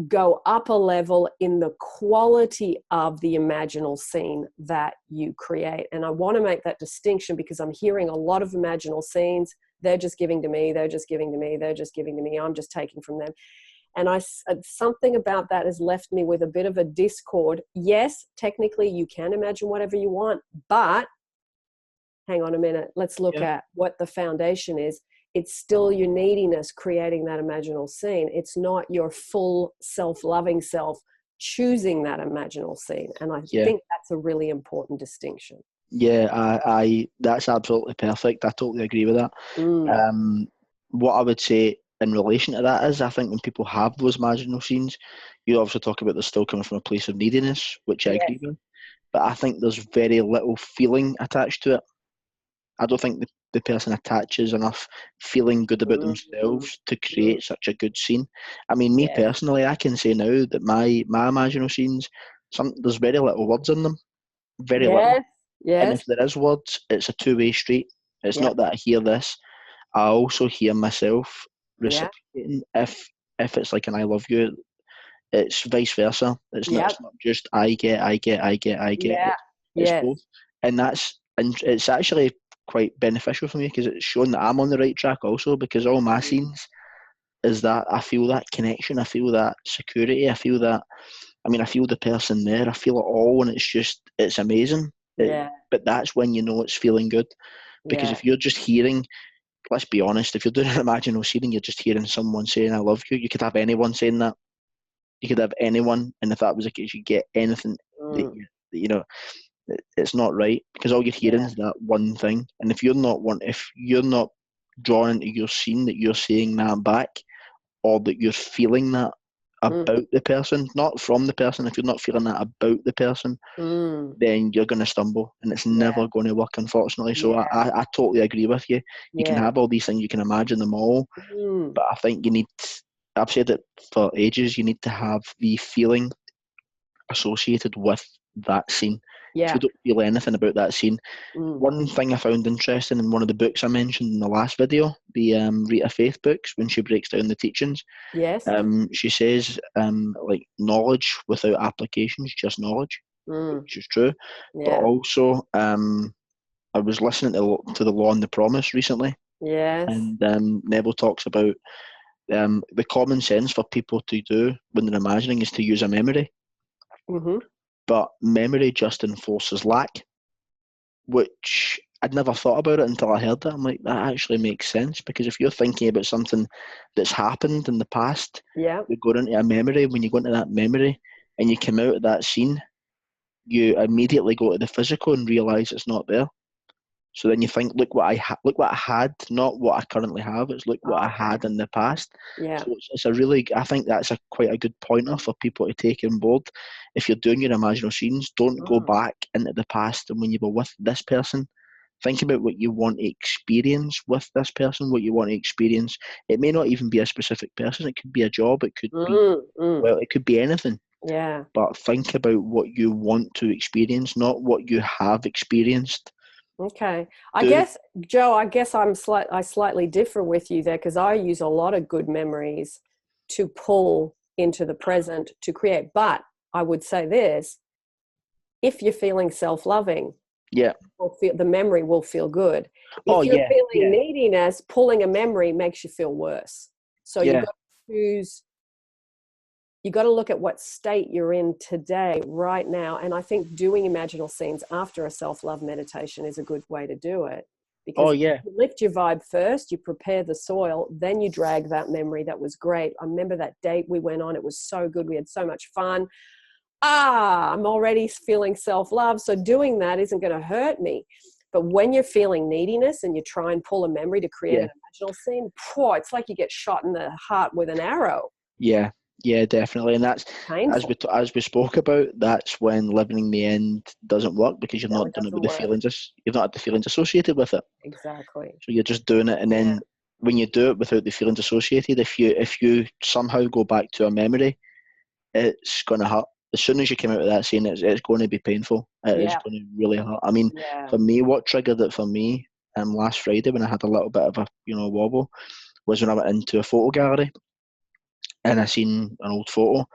go up a level in the quality of the imaginal scene that you create. And I want to make that distinction because I'm hearing a lot of imaginal scenes. They're just giving to me. They're just giving to me. They're just giving to me. I'm just taking from them. And something about that has left me with a bit of a discord. Yes, technically you can imagine whatever you want, but hang on a minute. Let's look yeah, at what the foundation is. It's still your neediness creating that imaginal scene. It's not your full self-loving self choosing that imaginal scene. And I yeah. think that's a really important distinction. Yeah, I that's absolutely perfect. I totally agree with that. Mm. What I would say in relation to that is, I think when people have those marginal scenes, you obviously talk about they're still coming from a place of neediness, which I agree Yes. with. But I think there's very little feeling attached to it. I don't think the person attaches enough feeling good about Mm. themselves to Mm. create such a good scene. I mean, me Yes. personally, I can say now that my marginal scenes, there's very little words in them, very little. Yes. And if Yes. there is words, it's a two-way street. It's not Yep. that I hear this. I also hear myself Yeah. reciprocating. If it's like an "I love you," it's vice versa. It's not. Yep. It's not just I get, I get, I get, I get. Yeah. It's Yes. both, and it's actually quite beneficial for me because it's showing that I'm on the right track also. Because all my scenes is that I feel that connection, I feel that security, I feel that. I mean, I feel the person there. I feel it all, and it's amazing. Yeah. But that's when you know it's feeling good. Because Yeah. if you're just hearing, let's be honest, if you're doing an imaginal scene and you're just hearing someone saying "I love you," you could have anyone saying that. You could have anyone, and if that was the case, you get anything Mm. that it's not right because all you're hearing Yeah. is that one thing. And if you're not drawn into your scene that you're saying that back, or that you're feeling that Mm. about the person, not from the person. If you're not feeling that about the person, Mm. then you're going to stumble and it's Yeah. never going to work, unfortunately. So Yeah. I totally agree with you. You can Yeah. have all these things, you can imagine them all, Mm. but I think I've said it for ages, you need to have the feeling associated with that scene. If you Yeah. don't feel anything about that scene, Mm. one thing I found interesting in one of the books I mentioned in the last video, the Rita Faith books, when she breaks down the teachings, Yes. she says like knowledge without application is just knowledge, Mm. which is true. But Yeah. also, I was listening to the Law and the Promise recently, Yes. and Neville talks about the common sense for people to do when they're imagining is to use a memory, Mm-hmm. but memory just enforces lack, which I'd never thought about it until I heard that. I'm like, that actually makes sense because if you're thinking about something that's happened in the past, Yeah. you're going into a memory. When you go into that memory and you come out of that scene, you immediately go to the physical and realise it's not there. So then you think, look what I had, not what I currently have. It's look what I Okay. had in the past. Yeah. So it's a really, I think that's quite a good pointer for people to take on board. If you're doing your imaginal scenes, don't go Mm. back into the past and when you were with this person. Think about what you want to experience with this person, what you want to experience. It may not even be a specific person. It could be a job. It could be, Mm. Mm. well, it could be anything. Yeah. But think about what you want to experience, not what you have experienced. Okay. I Do guess, Joe, I slightly differ with you there because I use a lot of good memories to pull into the present to create. But I would say this, if you're feeling self-loving, yeah. the memory will feel good. Oh If you're yeah, feeling yeah, neediness, pulling a memory makes you feel worse. So you've yeah. got to choose, you got to look at what state you're in today, right now. And I think doing imaginal scenes after a self-love meditation is a good way to do it. Oh Because yeah, you lift your vibe first, you prepare the soil, then you drag that memory that was great. I remember that date we went on, it was so good. We had so much fun. I'm already feeling self-love. So doing that isn't going to hurt me. But when you're feeling neediness and you try and pull a memory to create Yeah. an imaginal scene, it's like you get shot in the heart with an arrow. Yeah, yeah, definitely. And that's, Painful. as we spoke about, that's when living in the end doesn't work, because you're No, not it doing it doesn't with the work. feelings. You've not had the feelings associated with it. Exactly. So you're just doing it, and Yeah. then when you do it without the feelings associated, if you somehow go back to a memory, it's gonna hurt. As soon as you come out of that scene, it's going to be painful. It is Yeah. going to really hurt. I mean, Yeah. for me, what triggered it for me, last Friday when I had a little bit of a wobble, was when I went into a photo gallery and I seen an old photo,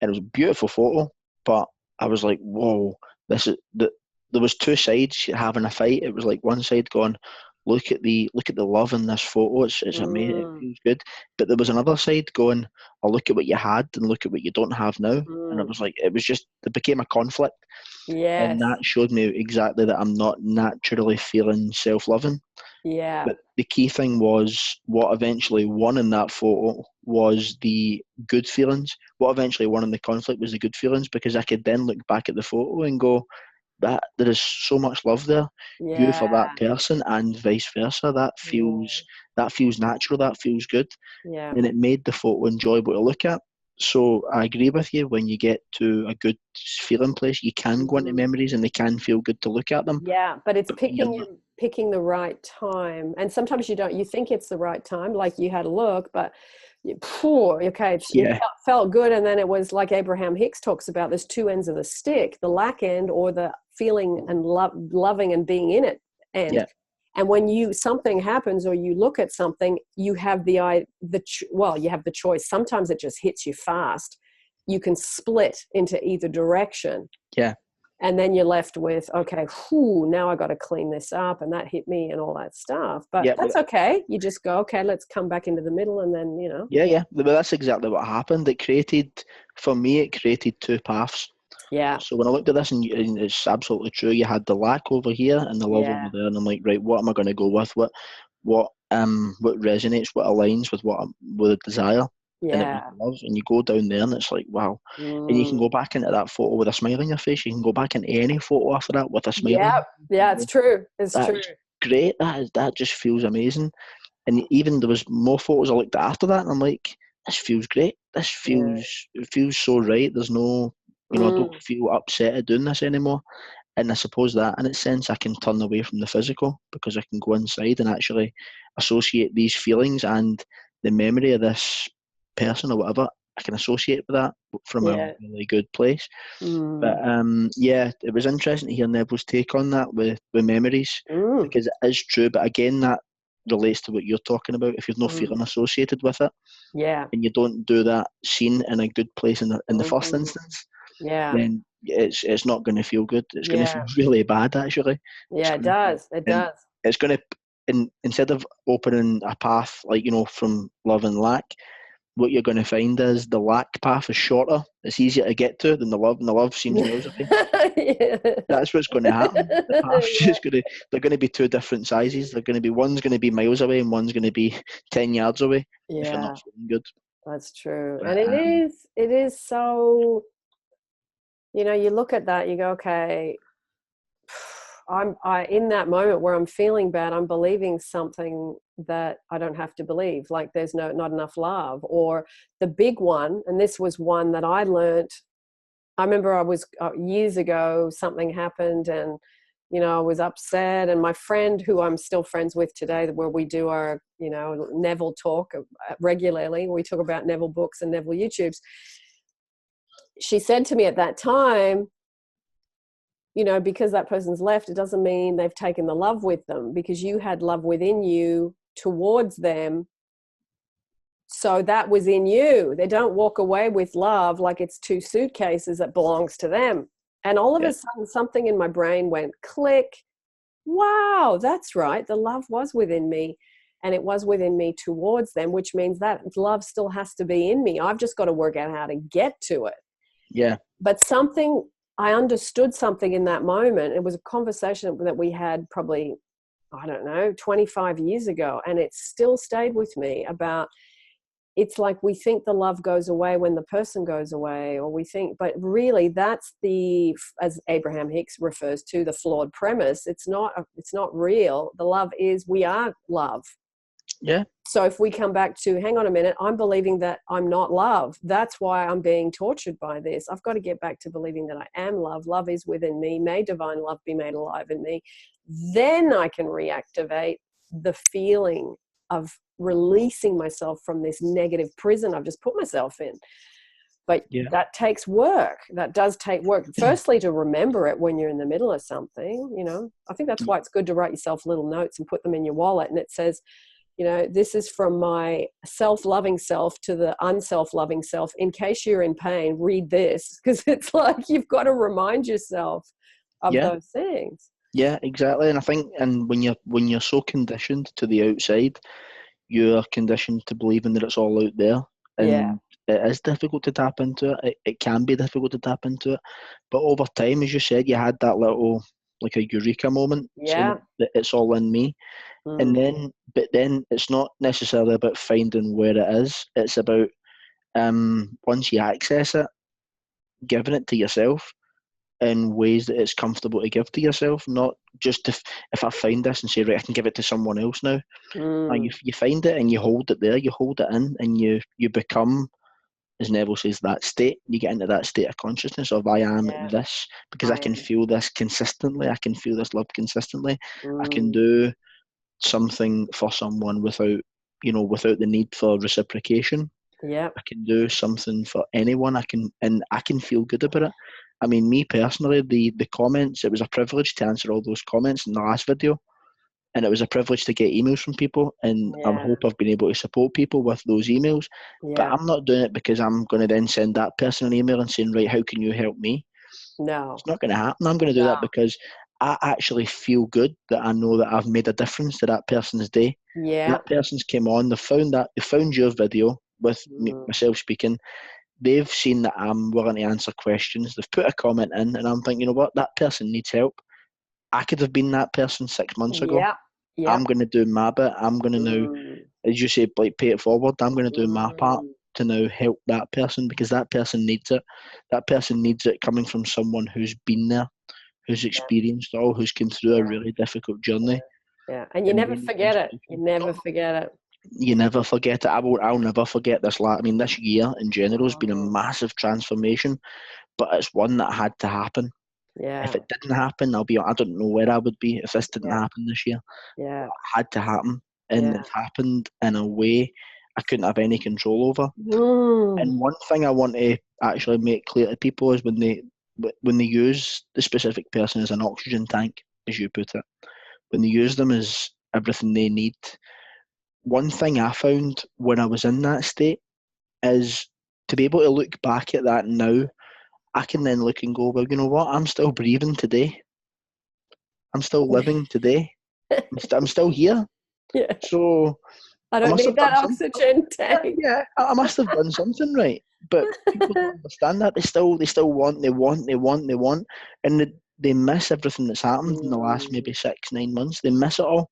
and it was a beautiful photo, but I was like, whoa, this is the there was two sides having a fight. It was like one side going, look at the love in this photo, it's amazing, it Mm, feels good. But there was another side going, oh, look at what you had and look at what you don't have now. And it mm. was like, it became a conflict, and Yes. that showed me exactly that I'm not naturally feeling self-loving. Yeah. But the key thing was, what eventually won in that photo was the good feelings. What eventually won in the conflict was the good feelings, because I could then look back at the photo and go, that there is so much love there, you for that Yeah. person and vice versa. Yeah. That feels natural, that feels good. Yeah. And it made the photo enjoyable to look at. So I agree with you, when you get to a good feeling place, you can go into Mhm. memories and they can feel good to look at them. Yeah, but it's But when you're not, picking the right time, and sometimes you think it's the right time, like you had a look, but okay, it yeah, felt good, and then it was like Abraham Hicks talks about. There's two ends of the stick: the lack end, or the feeling and loving and being in it end. yeah, And when something happens, or you look at something, you have you have the choice. Sometimes it just hits you fast. You can split into either direction, yeah. and then you're left with, okay, now I got to clean this up, and that hit me and all that stuff. But Yeah, that's okay. You just go, okay, let's come back into the middle, and then yeah, yeah. But that's exactly what happened. For me, it created two paths. yeah, So when I looked at this, and it's absolutely true, you had the lack over here and the love over yeah, there, and I'm like, right, what am I going to go with? What resonates, what aligns with with a desire, and it was yeah, love. And you go down there, and it's like, wow. And you can mm, go back into that photo with a smile on your face. You can go back into any photo after that with a smile on yeah, your face. yeah. You It's go, true. It's that true. is great. That just feels amazing. And even there was more photos I looked at after that, and I'm like, this feels great. Yeah, It feels so right. There's no, I don't mm, feel upset at doing this anymore. And I suppose that in its sense, I can turn away from the physical, because I can go inside and actually associate these feelings and the memory of this person or whatever. I can associate with that from a yeah, really good place. But mm, yeah, it was interesting to hear Neville's take on that with memories, mm, because it is true. But again, that relates to what you're talking about. If you've no mm, feeling associated with it, yeah, and you don't do that scene in a good place in the first mhm, instance, yeah, then it's not going to feel good. It's going to feel yeah, really bad, actually. It's yeah. It going to feel, does. It and does. it's going to, instead of opening a path, like, from love and lack, what you're going to find is the lack path is shorter. It's easier to get to than the love, and the love seems miles away. Yeah. That's what's going to happen. The path's just going to, they're going to be two different sizes. They're going to be, one's going to be miles away and one's going to be 10 yards away if you're not Yeah, feeling good. that's true. But And it is so, you look at that, you go, okay, in that moment where I'm feeling bad, I'm believing something that I don't have to believe, like there's not enough love. Or the big one, and this was one that I learned. I remember I was years ago, something happened, and I was upset, and my friend, who I'm still friends with today, where we do our Neville talk regularly, we talk about Neville books and Neville YouTubes. She said to me at that time, because that person's left, it doesn't mean they've taken the love with them, because you had love within you towards them. So that was in you. They don't walk away with love like it's two suitcases that belongs to them. And all of yeah, a sudden, something in my brain went click. Wow, that's right. The love was within me, and it was within me towards them, which means that love still has to be in me. I've just got to work out how to get to it. yeah, But I understood something in that moment. It was a conversation that we had probably, I don't know, 25 years ago. And it still stayed with me about, it's like we think the love goes away when the person goes away, or we think, but really that's the, as Abraham Hicks refers to, the flawed premise. It's not real. The love is, we are love. Yeah. So if we come back to, hang on a minute, I'm believing that I'm not love. That's why I'm being tortured by this. I've got to get back to believing that I am love. Love is within me. May divine love be made alive in me. Then I can reactivate the feeling of releasing myself from this negative prison I've just put myself in. But that takes work. That does take work. Firstly, to remember it when you're in the middle of something, you know. I think that's why it's good to write yourself little notes and put them in your wallet. And it says, you know, this is from my self-loving self to the unself-loving self. In case you're in pain, read this, because it's like you've got to remind yourself of those things. Yeah, exactly. And I think, and when you're so conditioned to the outside, you're conditioned to believing that it's all out there, and it is difficult to tap into it. It can be difficult to tap into it, but over time, as you said, you had that little, like a eureka moment, saying that it's all in me. And then, but then it's not necessarily about finding where it is. It's about, once you access it, giving it to yourself in ways that it's comfortable to give to yourself. Not just if I find this and say, right, I can give it to someone else now. You find it and you hold it there, you hold it in, and you become, as Neville says, that state. You get into that state of consciousness of, I am this, because I can feel this consistently. I can feel this love consistently. I can do something for someone without the need for reciprocation. I can do something for anyone. I can feel good about it. I mean, me personally, the comments, it was a privilege to answer all those comments in the last video, and it was a privilege to get emails from people, and I hope I've been able to support people with those emails. But I'm not doing it because I'm going to then send that person an email and saying, right, how can you help me? No, it's not going to happen. I'm going to do that because I actually feel good that I know that I've made a difference to that person's day. That person's came on, they found your video with myself speaking. They've seen that I'm willing to answer questions. They've put a comment in, and I'm thinking, you know what, that person needs help. I could have been that person 6 months ago. I'm going to do my bit. I'm going to now, as you say, like, pay it forward. I'm going to do my part to now help that person, because that person needs it. That person needs it coming from someone who's been there, who's experienced all, who's come through a really difficult journey. And you never forget it. You never forget it. You never forget it. I'll never forget this. I mean, this year in general has been a massive transformation, but it's one that had to happen. If it didn't happen, I don't know where I would be if this didn't happen this year. It had to happen, and it happened in a way I couldn't have any control over. And one thing I want to actually make clear to people is when they use the specific person as an oxygen tank, as you put it, when they use them as everything they need, one thing I found when I was in that state is to be able to look back at that now. I can then look and go, well, you know what? I'm still breathing today. I'm still living today. I'm still here. So I don't need that oxygen tank. I must have done something right. But people don't understand that. They still want, and they miss everything that's happened in the last maybe 6-9 months. They miss it all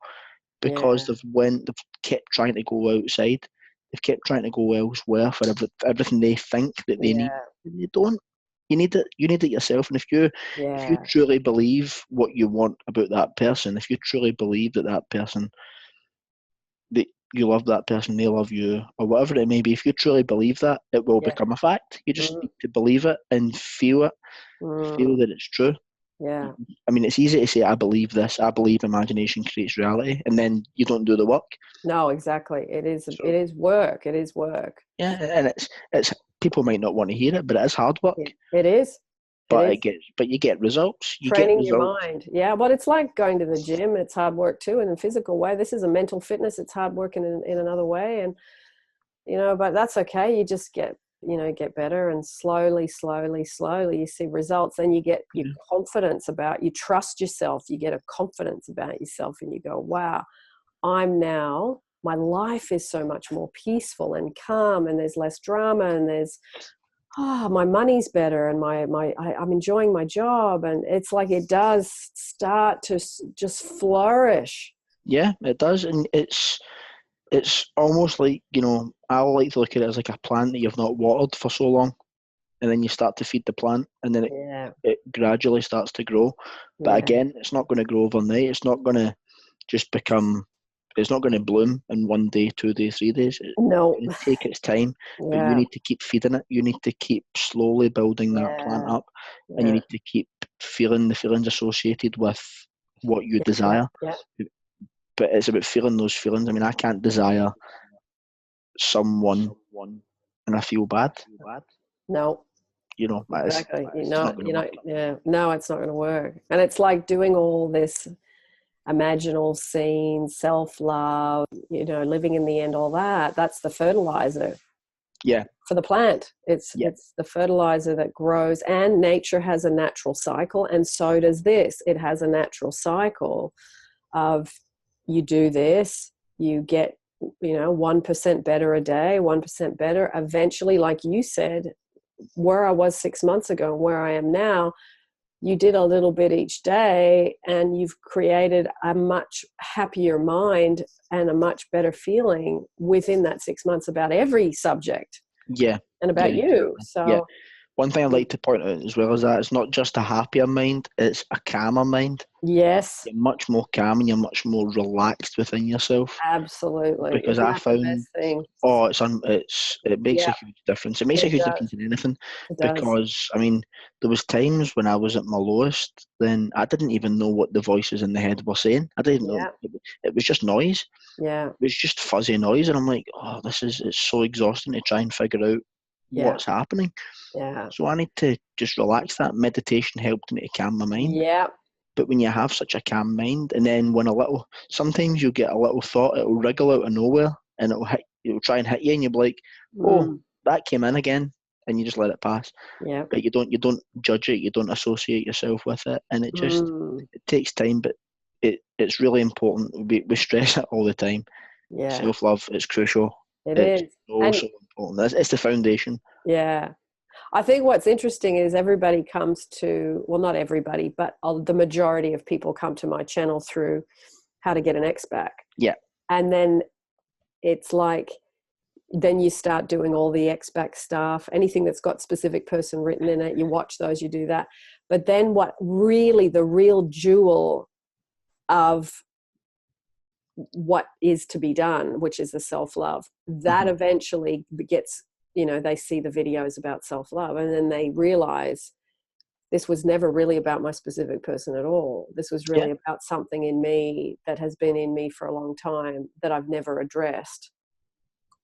because they've kept trying to go outside. They've kept trying to go elsewhere for everything they think that they need. And they don't. You need it yourself. And if you truly believe what you want about that person, if you truly believe that person, that you love that person, they love you, or whatever it may be, if you truly believe that, it will become a fact. You just need to believe it and feel it, feel that it's true. I mean, it's easy to say, I believe this, I believe imagination creates reality, and then you don't do the work. No, exactly. It is work. It is work. Yeah, and it's people might not want to hear it, but it is hard work. It is. But you get results. Training your mind. Yeah, but it's like going to the gym. It's hard work too, in a physical way. This is a mental fitness. It's hard work in another way, and but that's okay. You just get better, and slowly you see results, and you get your confidence about. You trust yourself. You get a confidence about yourself, and you go, wow, my life is so much more peaceful and calm, and there's less drama, and there's my money's better, and I'm enjoying my job, and it's like it does start to just flourish. Yeah, it does, and it's almost like, I like to look at it as like a plant that you've not watered for so long, and then you start to feed the plant, and then Yeah, it gradually starts to grow. But yeah. again, it's not going to grow overnight. It's not going to just become, it's not going to bloom in 1 day, 2 days, 3 days. It's No. going to take its time, but you Yeah, need to keep feeding it. You need to keep slowly building that plant yeah, up, and you yeah, need to keep feeling the feelings associated with what you yeah, yeah, desire. yeah. But it's about feeling those feelings. I mean, I can't desire someone and I feel bad. No, exactly. It's just not going to work. Yeah, no, it's not going to work. And it's like doing all this imaginal scenes, self-love, living in the end, all that. That's the fertilizer Yeah, for the plant. It's yeah, it's the fertilizer that grows, and nature has a natural cycle, and so does this. It has a natural cycle of, you do this, you get 1% better a day, 1% better. Eventually, like you said, where I was 6 months ago and where I am now, you did a little bit each day, and you've created a much happier mind and a much better feeling within that 6 months about every subject yeah, and yeah, about you. exactly. Yeah. So One thing I'd like to point out as well is that it's not just a happier mind, it's a calmer mind. yes, You're much more calm and you're much more relaxed within yourself. absolutely. Because Isn't I that the found, best thing? oh, it makes a Yeah, huge difference. It makes a it huge does. difference in anything. It does. Because I mean, there was times when I was at my lowest, then I didn't even know what the voices in the head were saying. I didn't know. Yeah, It was just noise. yeah, It was just fuzzy noise, and I'm like, oh, it's so exhausting to try and figure out yeah, what's happening. yeah, So I need to just relax. That meditation helped me to calm my mind. yeah. But when you have such a calm mind, and then when sometimes you'll get a little thought, it'll wriggle out of nowhere, and it'll try and hit you, and you'll be like, oh, Mm, that came in again, and you just let it pass. yeah. But you don't judge it, you don't associate yourself with it, and Mm, it takes time, but it's really important. We stress it all the time. yeah, Self love is crucial. it It's is. And so important. It's the foundation. yeah, I think what's interesting is everybody comes to, well, not everybody, but the majority of people come to my channel through how to get an ex back. Yeah, And then it's like, then you start doing all the ex back stuff, anything that's got specific person written in it, you watch those, you do that. But then the real jewel of what is to be done, which is the self-love, that hmm eventually gets, they see the videos about self-love, and then they realize this was never really about my specific person at all. This was yeah, really about something in me that has been in me for a long time that I've never addressed.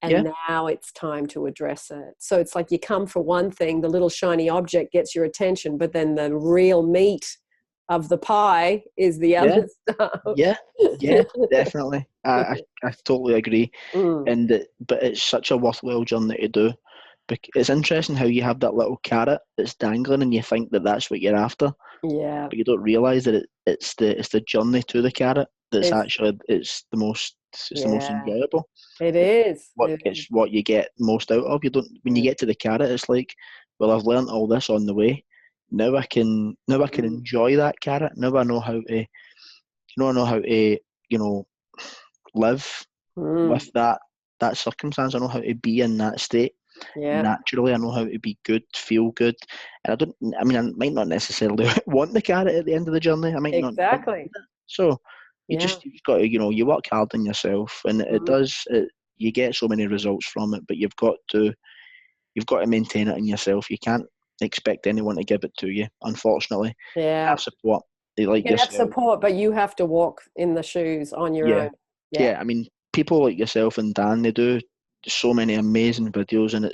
yeah, And now it's time to address it. So it's like you come for one thing, the little shiny object gets your attention, but then the real meat of the pie is the yeah, other stuff. yeah, yeah, definitely. I totally agree. Mm, But it's such a worthwhile journey to do. It's interesting how you have that little carrot that's dangling, and you think that that's what you're after, yeah, but you don't realise that it's the journey to the carrot that's it's actually it's the most yeah, enjoyable. it It, is. it's what you get most out of. You don't When you Mm, get to the carrot, it's like, well, I've learnt all this on the way. Now I can mm, enjoy that carrot. Now I know how to I know how to live with mm, that circumstance. I know how to be in that state yeah, naturally. I know how to be good, feel good, and I don't. I mean, I might not necessarily want the carrot at the end of the journey. I might not want exactly. it. So Yeah. you've got to you work hard on yourself, and it Mm, does. You get so many results from it, but you've got to maintain it in yourself. You can't expect anyone to give it to you. Unfortunately, you can yeah. have support. They You like can have yourself. support, but you have to walk in the shoes on your Yeah, own. Yeah. yeah. I mean, people like yourself and Dan, they do so many amazing videos, and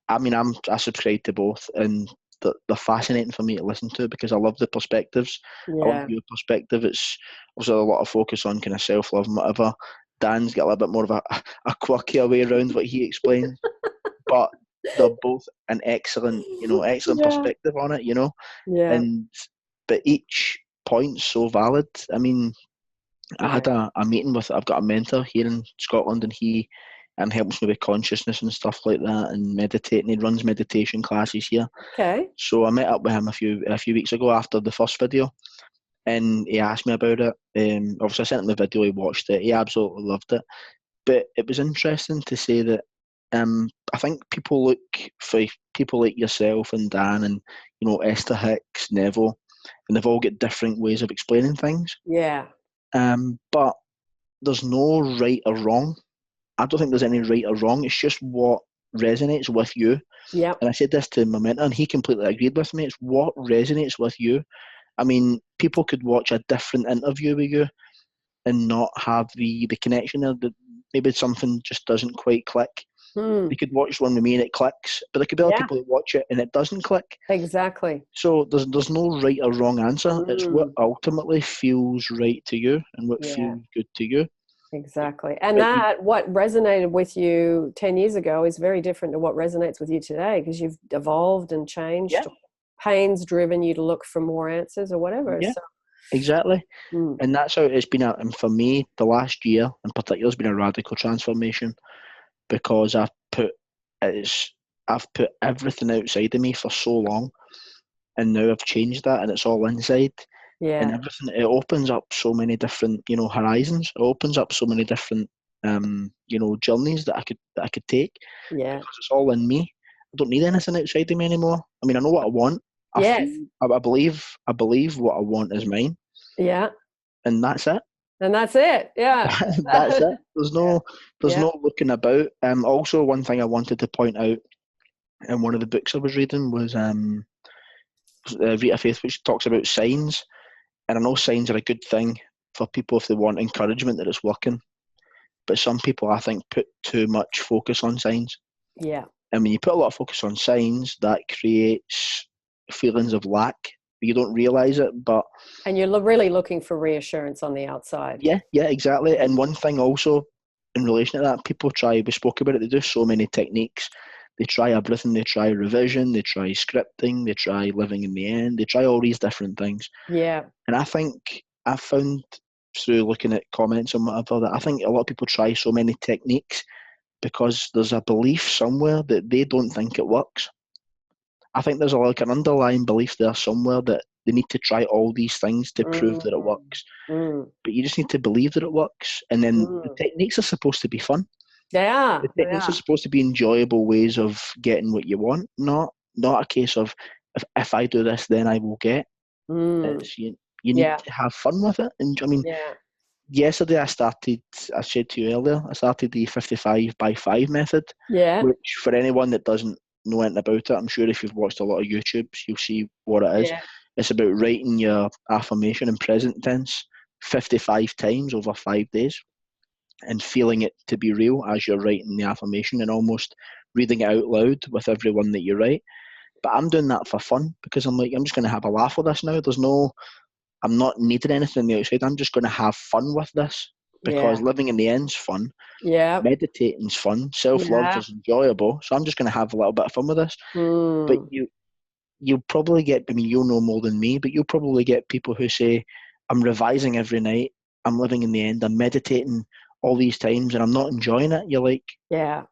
I mean, I subscribe to both, and they're fascinating for me to listen to because I love the perspectives. I love Yeah. your perspective. It's also a lot of focus on kind of self love and whatever. Dan's got a little bit more of a quirkier way around what he explains, but they're both an excellent Yeah. perspective on it, Yeah. and but each point's so valid. I mean, I Yeah. had a meeting I've got a mentor here in Scotland, and he helps me with consciousness and stuff like that, and meditating. He runs meditation classes here. Okay. So I met up with him a few weeks ago after the first video, and he asked me about it. Obviously, I sent him the video. He watched it. He absolutely loved it. But it was interesting to say that I think people look for people like yourself and Dan and, you know, Esther Hicks, Neville, and they've all got different ways of explaining things. Yeah. But there's no right or wrong. I don't think there's any right or wrong. It's just what resonates with you. Yep. And I said this to my mentor, and he completely agreed with me. It's what resonates with you. I mean, people could watch a different interview with you and not have the connection there. That maybe something just doesn't quite click. Hmm. They could watch one with me and it clicks, but there could be other Yeah. people that watch it and it doesn't click. Exactly. So there's no right or wrong answer. It's what Mm. ultimately feels right to you and what Yeah. feels good to you. Exactly. And But you, that, what resonated with you 10 years ago is very different to what resonates with you today, because you've evolved and yeah, changed. Pain's driven you to look for more answers or whatever. yeah, So, exactly. mm, And that's how it's been. And for me, the last year in particular has been a radical transformation because it's I've put everything outside of me for so long, and now I've changed that, and it's all inside. And yeah, everything, it opens up so many different, you know, horizons. It opens up so many different, you know, journeys that I could take yeah, because it's all in me. I don't need anything outside of me anymore. I mean, I know what I want. I yes, feel, I believe what I want is mine, yeah. and that's it. And that's it. Yeah. That's it. There's Yeah. no looking about. Also, one thing I wanted to point out in one of the books I was reading was Rita Faith, which talks about signs. And I know signs are a good thing for people if they want encouragement that it's working. But some people, I think, put too much focus on signs. Yeah. And when you put a lot of focus on signs, that creates feelings of lack. You don't realise it, but And you're really looking for reassurance on the outside. yeah, exactly. And one thing also in relation to that, we spoke about it, they do so many techniques. They try everything. They try revision, they try scripting, they try living in the end, they try all these different things. Yeah. And I think I found through looking at comments and whatever that I think a lot of people try so many techniques because there's a belief somewhere that they don't think it works. I think there's like an underlying belief there somewhere that they need to try all these things to prove that it Mm, works. mm, But you just need to believe that it works. And then the mm. techniques are supposed to be fun. They The are. They techniques are are. supposed to be enjoyable ways of getting what you want, not a case of if I do this then I will get. Mm. It's you need Yeah. to have fun with it. And I mean, Yeah. yesterday I said to you earlier, I started the 55 by 5 method, Yeah. which for anyone that doesn't know anything about it, I'm sure if you've watched a lot of YouTubes, you'll see what it is. Yeah. It's about writing your affirmation in present tense 55 times over 5 days and feeling it to be real as you're writing the affirmation and almost reading it out loud with everyone that you write. But I'm doing that for fun because I'm like, I'm just going to have a laugh with this now. I'm not needing anything on the outside. I'm just going to have fun with this because Yeah. living in the end's fun, Yeah. meditating's fun, self-love Yeah. is enjoyable. So I'm just going to have a little bit of fun with this. But Mm. you'll probably get, I mean, you'll know more than me, but you'll probably get people who say, I'm revising every night, I'm living in the end, I'm meditating all these times and I'm not enjoying it. You're like, Yeah.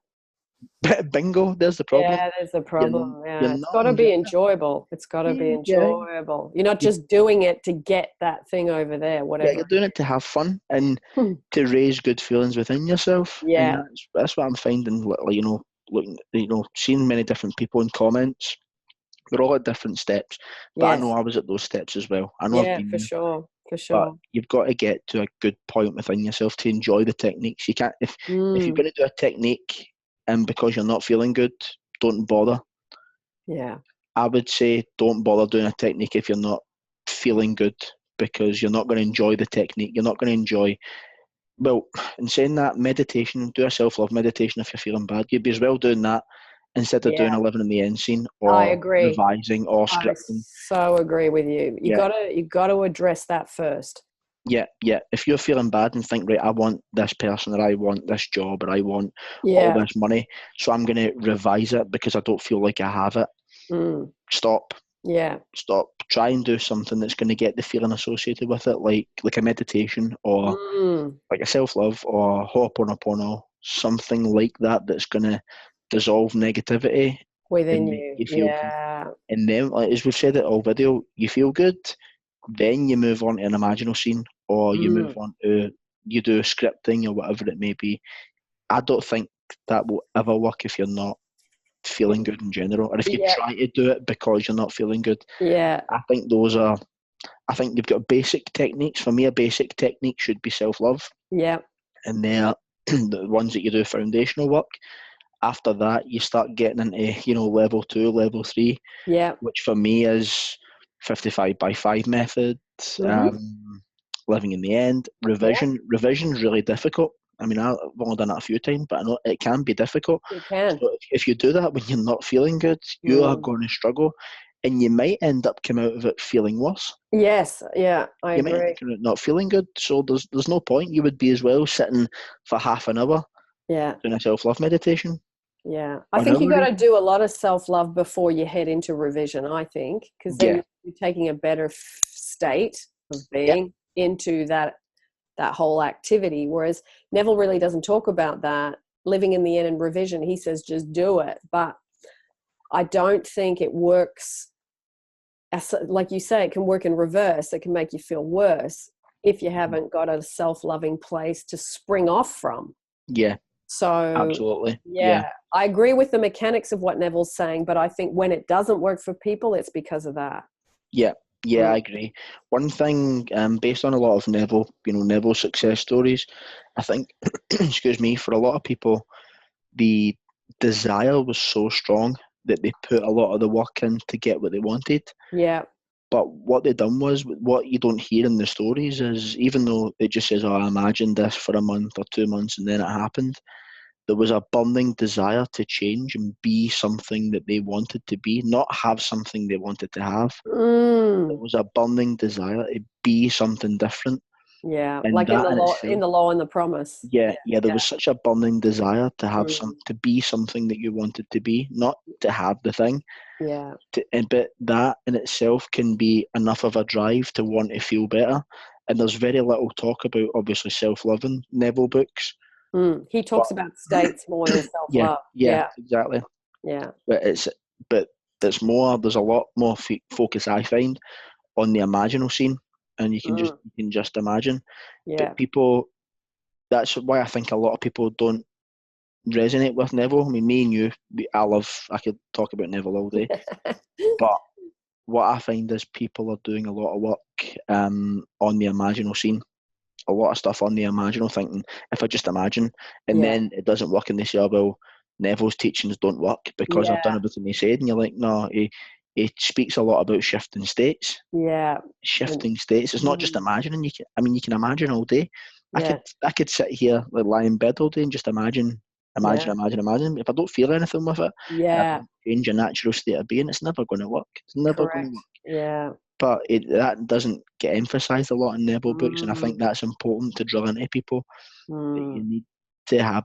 bingo, there's the problem. Yeah, there's a You're, problem. you're Yeah, it's not got to be enjoying it. enjoyable. It's got to be Yeah, yeah. enjoyable. You're not You, just doing it to get that thing over there, yeah, whatever you're it doing it to have fun and is. to raise good feelings within yourself, and Yeah, that's what I'm finding. Like, looking, seeing many different people in comments, we're all at different steps. But I know yes, I was at those steps as well. I know I've yeah, been for there. sure, for But sure. you've got to get to a good point within yourself to enjoy the techniques. You can't if you're Mm, going to do a technique and because you're not feeling good, don't bother. yeah, I would say don't bother doing a technique if you're not feeling good because you're not going to enjoy the technique. You're not going to enjoy. Well, in saying that, meditation, do a self-love meditation if you're feeling bad. You'd be as well doing that instead of doing yeah. a living in the end scene I or agree. revising or I scripting. so agree with you. Yeah, You gotta address that first. yeah, yeah. If you're feeling bad and think, right, I want this person or I want this job or I want all Yeah. this money, so I'm going to revise it because I don't feel like I have it. Mm, Stop. yeah. Stop. Try and do something that's going to get the feeling associated with it, like a meditation or Mm, like a self-love or Ho'oponopono, something like that that's going to dissolve negativity within and make you. you feel good. Yeah. And then, like, as we've said it all video, you feel good, then you move on to an imaginal scene or you move Mm, on to, you do scripting or whatever it may be. I don't think that will ever work if you're not feeling good in general, or if you Yeah. try to do it because you're not feeling good. Yeah. I think you've got basic techniques. For me, a basic technique should be self-love, Yeah. and they're the ones that you do foundational work. After that, you start getting into, level 2, level 3, Yeah. which for me is 55 by 5 method, Mm-hmm. living in the end, Yeah. revision's really difficult. I mean, I've only done it a few times, but I know it can be difficult. You can. So if you do that when you're not feeling good, you are Mm. going to struggle, and you might end up coming out of it feeling worse. Yes. Yeah. I You might end up agree. coming out not feeling good. So there's no point. You would be as well sitting for half an hour Yeah. doing a self-love meditation, Yeah. I or think you however got it to do a lot of self-love before you head into revision, I think, because is. then Yeah, you're taking a better state of yeah, being into that whole activity. Whereas Neville really doesn't talk about that. Living in the end and revision, he says just do it. But I don't think it works. Like you say, it can work in reverse. It can make you feel worse if you haven't got a self-loving place to spring off from. yeah, So, absolutely. Yeah, yeah, I agree with the mechanics of what Neville's saying, but I think when it doesn't work for people, it's because of that. yeah, yeah, Mm. I agree. One thing, based on a lot of Neville success stories, I think, excuse me, for a lot of people, the desire was so strong that they put a lot of the work in to get what they wanted. Yeah. But what they done was, what you don't hear in the stories is, even though it just says, "Oh, I imagined this for a month or 2 months and then it happened," there was a burning desire to change and be something that they wanted to be, not have something they wanted to have. There Mm. was a burning desire to be something different, Yeah. and Like in that in itself, the law and the promise. yeah, yeah, there was such a burning desire to have Mm. to be something that you wanted to be, not to have the thing. Yeah. But that in itself can be enough of a drive to want to feel better. And there's very little talk about, obviously, self-love in Neville books. Mm. He But talks about states more than yeah, self-love. yeah, Yeah. exactly. Yeah. But there's more. There's a lot more focus, I find, on the imaginal scene, and Mm. you can just imagine. Yeah. But people, that's why I think a lot of people don't resonate with Neville. I mean, me and you, I could talk about Neville all day, but what I find is people are doing a lot of work on the imaginal scene, a lot of stuff on the imaginal, thinking, if I just imagine, and Yeah. then it doesn't work, and they say, "Oh, well, Neville's teachings don't work because I've done Yeah. everything he said," and you're like, no, he speaks a lot about shifting states. Yeah. And, Shifting states. It's not just mm, imagining. You can imagine all day. yeah. I could sit here, like, lie in bed all day and just imagine, Yeah. imagine. If I don't feel anything with it, and I Yeah. don't change a natural state of being, it's never going to work. It's never going to Correct. work. Yeah. But that doesn't get emphasised a lot in Neville books, and I think Mm. that's important to drill into people, that you Mm. need to have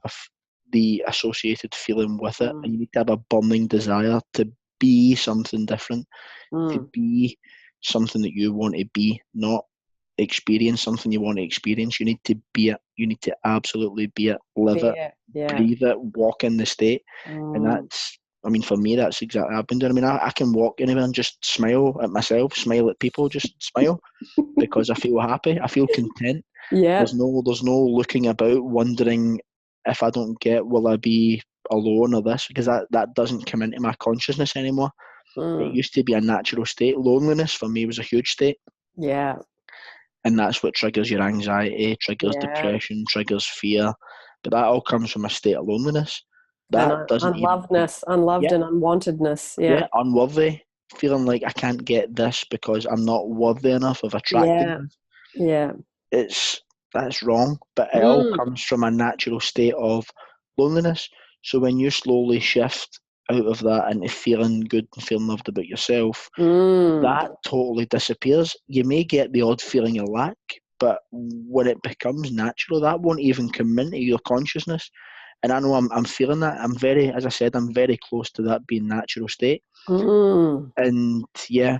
the associated feeling with it, and Mm. you need to have a burning desire to be something different, to Mm. be something that you want to be, not experience something you want to experience. You need to be it. You need to absolutely be it, live it, Fear. Yeah. breathe it, walk in the state. And Mm. that's, I mean, for me, that's exactly what I've been doing. I mean, I can walk anywhere and just smile at myself, smile at people, just smile, because I feel happy. I feel content. Yeah. There's no looking about, wondering, if I don't get, will I be alone or this, because that doesn't come into my consciousness anymore. It Mm. used to be a natural state. Loneliness for me was a huge state, Yeah. and that's what triggers your anxiety, triggers Yeah. depression, triggers fear. But that all comes from a state of loneliness. And That doesn't even, unloved yeah, and unwantedness. yeah, Yeah. unworthy, feeling like I can't get this because I'm not worthy enough of attracting Yeah. this. Yeah. It's That's wrong, but it all Mm. comes from a natural state of loneliness. So when you slowly shift out of that into feeling good and feeling loved about yourself, Mm. that totally disappears. You may get the odd feeling of lack, but when it becomes natural, that won't even come into your consciousness. And I know I'm feeling that. As I said, I'm very close to that being natural state. Mm. And yeah,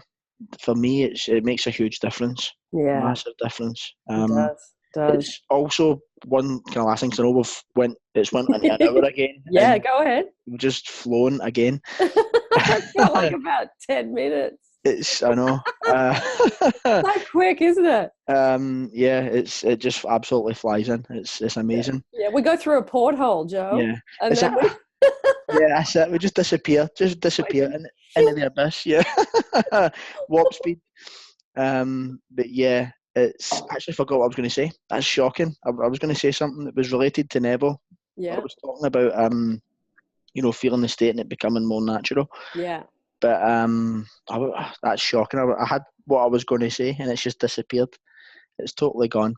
for me, it makes a huge difference, Yeah. massive difference. It does. Does. It's also one kind of last thing. So I know it's went into an hour again, Yeah. and Go ahead. we've just flown again. It felt like about 10 minutes. It's I know. So quick, isn't it? Yeah, it just absolutely flies in. It's amazing. Yeah, we go through a porthole, Joe, Yeah, and is then that? Yeah, that's it. We just disappear into the abyss. Yeah, warp speed. But yeah, it's actually forgot what I was going to say. That's shocking. I was going to say something that was related to Neville. I yeah, was talking about feeling the state and it becoming more natural. yeah. But that's shocking. I had what I was going to say and it's just disappeared. It's totally gone.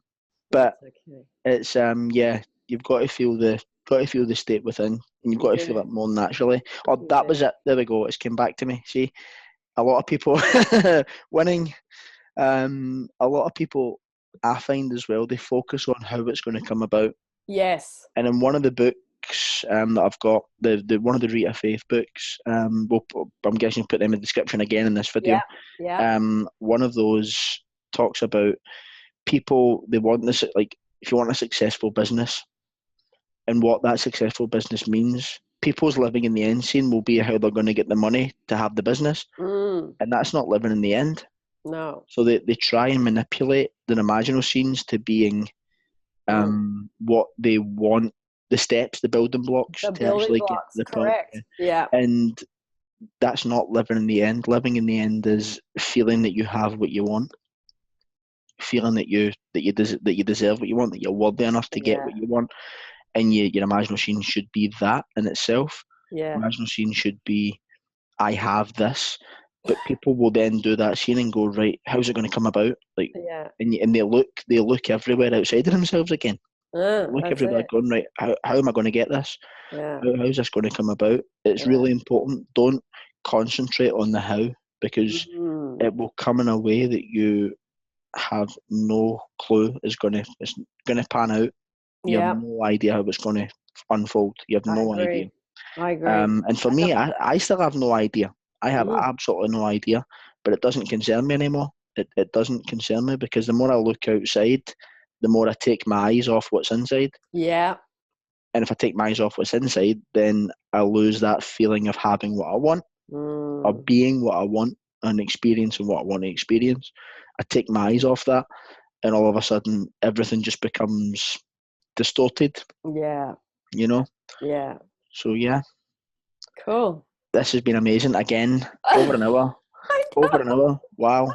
But That's okay. it's yeah, you've got to feel the state within, and you've You got to feel do. it more naturally. Oh, You that do. was it. There we go. It's came back to me. See, a lot of people winning. A lot of people, I find as well, they focus on how it's going to come about. Yes. And in one of the books that I've got, the one of the Rita Faith books, I'm guessing put them in the description again in this video. Yeah. Yeah. One of those talks about people, they want this, like, if you want a successful business and what that successful business means, people's living in the end scene will be how they're going to get the money to have the business. Mm, And that's not living in the end. no. So they try and manipulate the imaginal scenes to being Mm. what they want, the steps, the building blocks The to building actually get to blocks, the point. correct. Yeah. And that's not living in the end. Living in the end is feeling that you have what you want, feeling that you deserve what you want, that you're worthy enough to get Yeah. what you want, and your imaginal scene should be that in itself. Yeah. Imaginal scene should be, I have this, but people will then do that scene and go, right, how's it going to come about? Like, Yeah. and they look everywhere outside of themselves again. Look That's everywhere it. going, right, how am I going to get this? Yeah. How's this going to come about? It's Yeah. really important. Don't concentrate on the how, because Mm. it will come in a way that you have no clue it's going to pan out. You have Yeah. no idea how it's going to unfold. You have I no idea. agree. I agree. And for me, I still have no idea. I have Mm. absolutely no idea, but it doesn't concern me anymore. It doesn't concern me because the more I look outside, the more I take my eyes off what's inside. Yeah. And if I take my eyes off what's inside, then I lose that feeling of having what I want, or Mm. being what I want, and experiencing what I want to experience. I take my eyes off that, and all of a sudden, everything just becomes distorted, Yeah. you know? Yeah. So, yeah, Cool. this has been amazing. Again, over an hour. I Over an hour. Wow.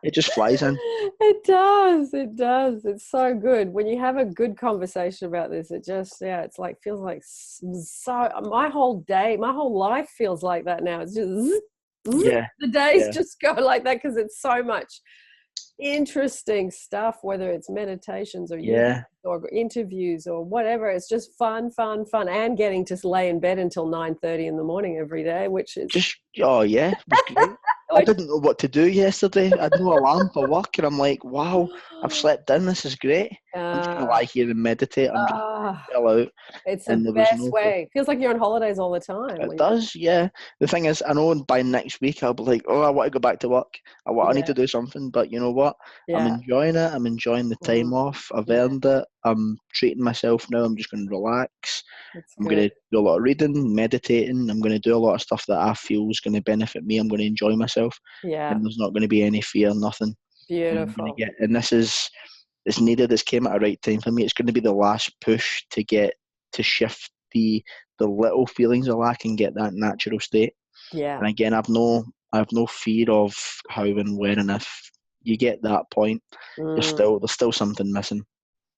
It just flies in. It does. It does. It's so good. When you have a good conversation about this, it just, yeah, it's like, feels like so, my whole day, my whole life feels like that now. It's just, Yeah. the days Yeah. just go like that because it's so much interesting stuff, whether it's meditations or Yeah. or interviews or whatever. It's just fun, and getting to lay in bed until 9:30 in the morning every day, which is Oh, yeah. It was great. I didn't know what to do yesterday. I had no alarm for work, and I'm like, wow, I've slept in. This is great. I'm just going to lie here and meditate. I'm just going to chill out. it's the And there was best no. way. Feels like you're on holidays all the time. It does, yeah. The thing is, I know by next week I'll be like, oh, I want to go back to work. I need to do something. But you know what? I'm Yeah. enjoying it. I'm enjoying the time off. I've earned it. I'm treating myself now. I'm just going to relax. It's I'm good. going to do a lot of reading, meditating. I'm going to do a lot of stuff that I feel is going to benefit me. I'm going to enjoy myself. Yeah. And there's not going to be any fear, nothing. And I'm going Beautiful. to get, and it's needed. This came at a right time for me. It's going to be the last push to get to shift the little feelings I lack and get that natural state. Yeah. And again, I have no fear of how and when and if you get that point, there's still something missing.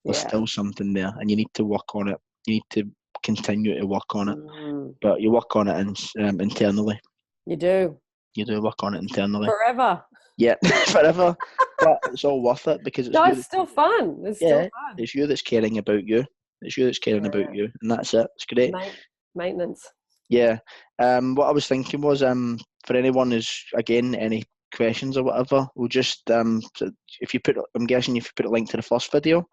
There's still something there, and you need to work on it. You need to continue to work on it, but you work on it internally. You do. You do work on it internally. Forever. Yeah, forever. But it's all worth it because it's No, you. it's still fun. It's still fun. It's you that's caring about you. It's you that's caring about you, and that's it. It's great. Maintenance. Yeah. What I was thinking was, for anyone who's again any questions or whatever, we'll just if you put, I'm guessing if you put a link to the first video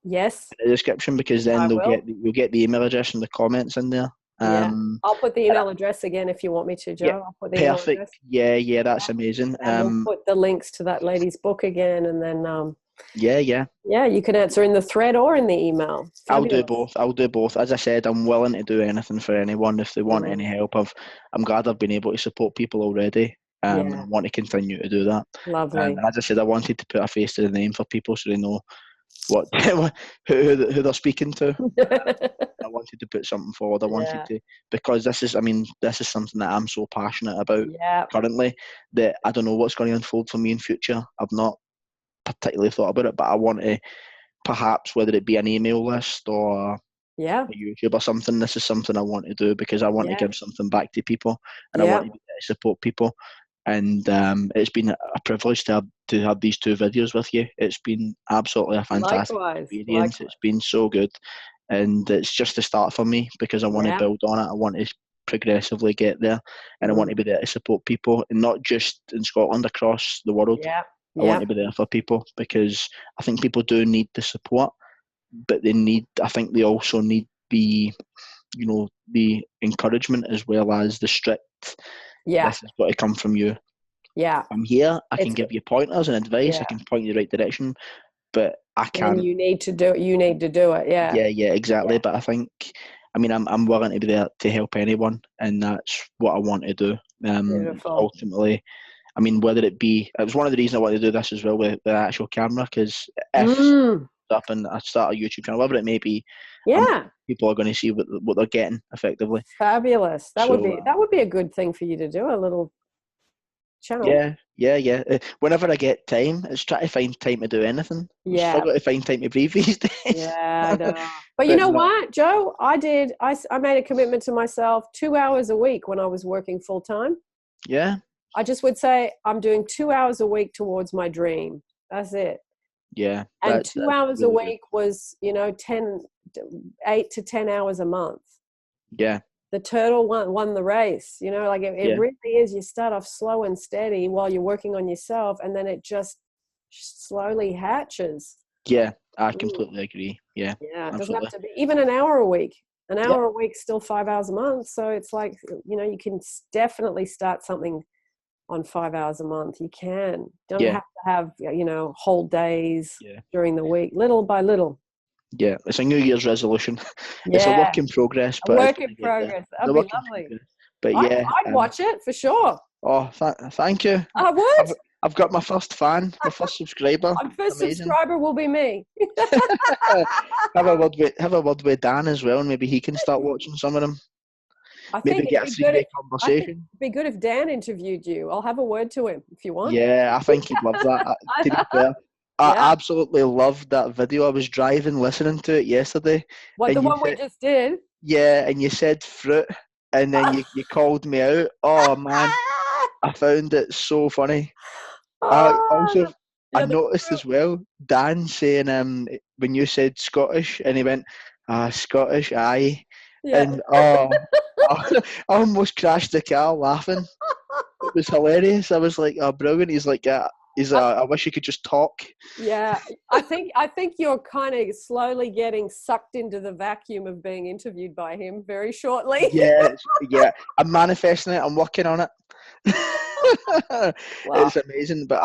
Yes. in the description, because then you'll get the email address and the comments in there. Yeah. I'll put the email address again if you want me to, Joe. Yeah, I'll put the email perfect. address. Yeah, that's amazing. And we'll put the links to that lady's book again, and then yeah, you can answer in the thread or in the email. Fabulous. I'll do both. As I said, I'm willing to do anything for anyone if they want any help. I'm glad I've been able to support people already. And I want to continue to do that. Lovely. And as I said, I wanted to put a face to the name for people so they know what who they're speaking to. I wanted to put something forward. I wanted to, because this is something that I'm so passionate about currently, that I don't know what's going to unfold for me in future. I've not particularly thought about it, but I want to, perhaps, whether it be an email list or a YouTube or something, this is something I want to do because I want to give something back to people, and I want to be there to support people. And it's been a privilege to have these 2 videos with you. It's been absolutely a fantastic experience. It's been so good, and it's just a start for me because I want to build on it. I want to progressively get there, and I want to be there to support people, and not just in Scotland, across the world. I want to be there for people because I think people do need the support, but I think they also need the encouragement as well as the strict. This has got to come from you. I'm here. I can give you pointers and advice. I can point you the right direction, but I can't. And you need to do it. Yeah, exactly. But I think, I'm willing to be there to help anyone, and that's what I want to do. Ultimately, whether it was one of the reasons I wanted to do this as well with the actual camera, because if up and I start a YouTube channel, whatever it may be, people are going to see what they're getting effectively. Fabulous. That would be a good thing for you to do, a little channel. Yeah. Whenever I get time, it's trying to find time to do anything. I'm struggling to find time to breathe these days. Yeah, I know. But you know what, Joe? I made a commitment to myself 2 hours a week when I was working full time. Yeah. I just would say I'm doing 2 hours a week towards my dream. That's it. Yeah. And 2 hours really a week was, 8 to 10 hours a month. Yeah. The turtle won the race, it really is. You start off slow and steady while you're working on yourself, and then it just slowly hatches. Yeah, I completely agree. Yeah. Yeah, it doesn't have to be even an hour a week. An hour a week, still 5 hours a month. So it's like, you can definitely start something on 5 hours a month. You can. Don't have to have, whole days during the week, little by little. Yeah, it's a New Year's resolution. It's a work in progress. But That'd be lovely. But I'd watch it for sure. Oh, thank you. I would. I've got my first fan, my first subscriber. My first subscriber will be me. Have a word with Dan as well, and maybe he can start watching some of them. Maybe get a three-way conversation. It'd be good if Dan interviewed you. I'll have a word to him if you want. Yeah, I think he'd love that. To be fair, I absolutely loved that video. I was driving, listening to it yesterday. What, the one we just did? Yeah, and you said fruit, and then you called me out. Oh man, I found it so funny. I noticed as well, Dan saying when you said Scottish, and he went, Scottish, aye. Yeah. And I almost crashed the car laughing. It was hilarious. I was like, oh, brilliant. He's like, I wish you could just talk. Yeah, I think you're kind of slowly getting sucked into the vacuum of being interviewed by him very shortly. Yeah. I'm manifesting it. I'm working on it. It's amazing, but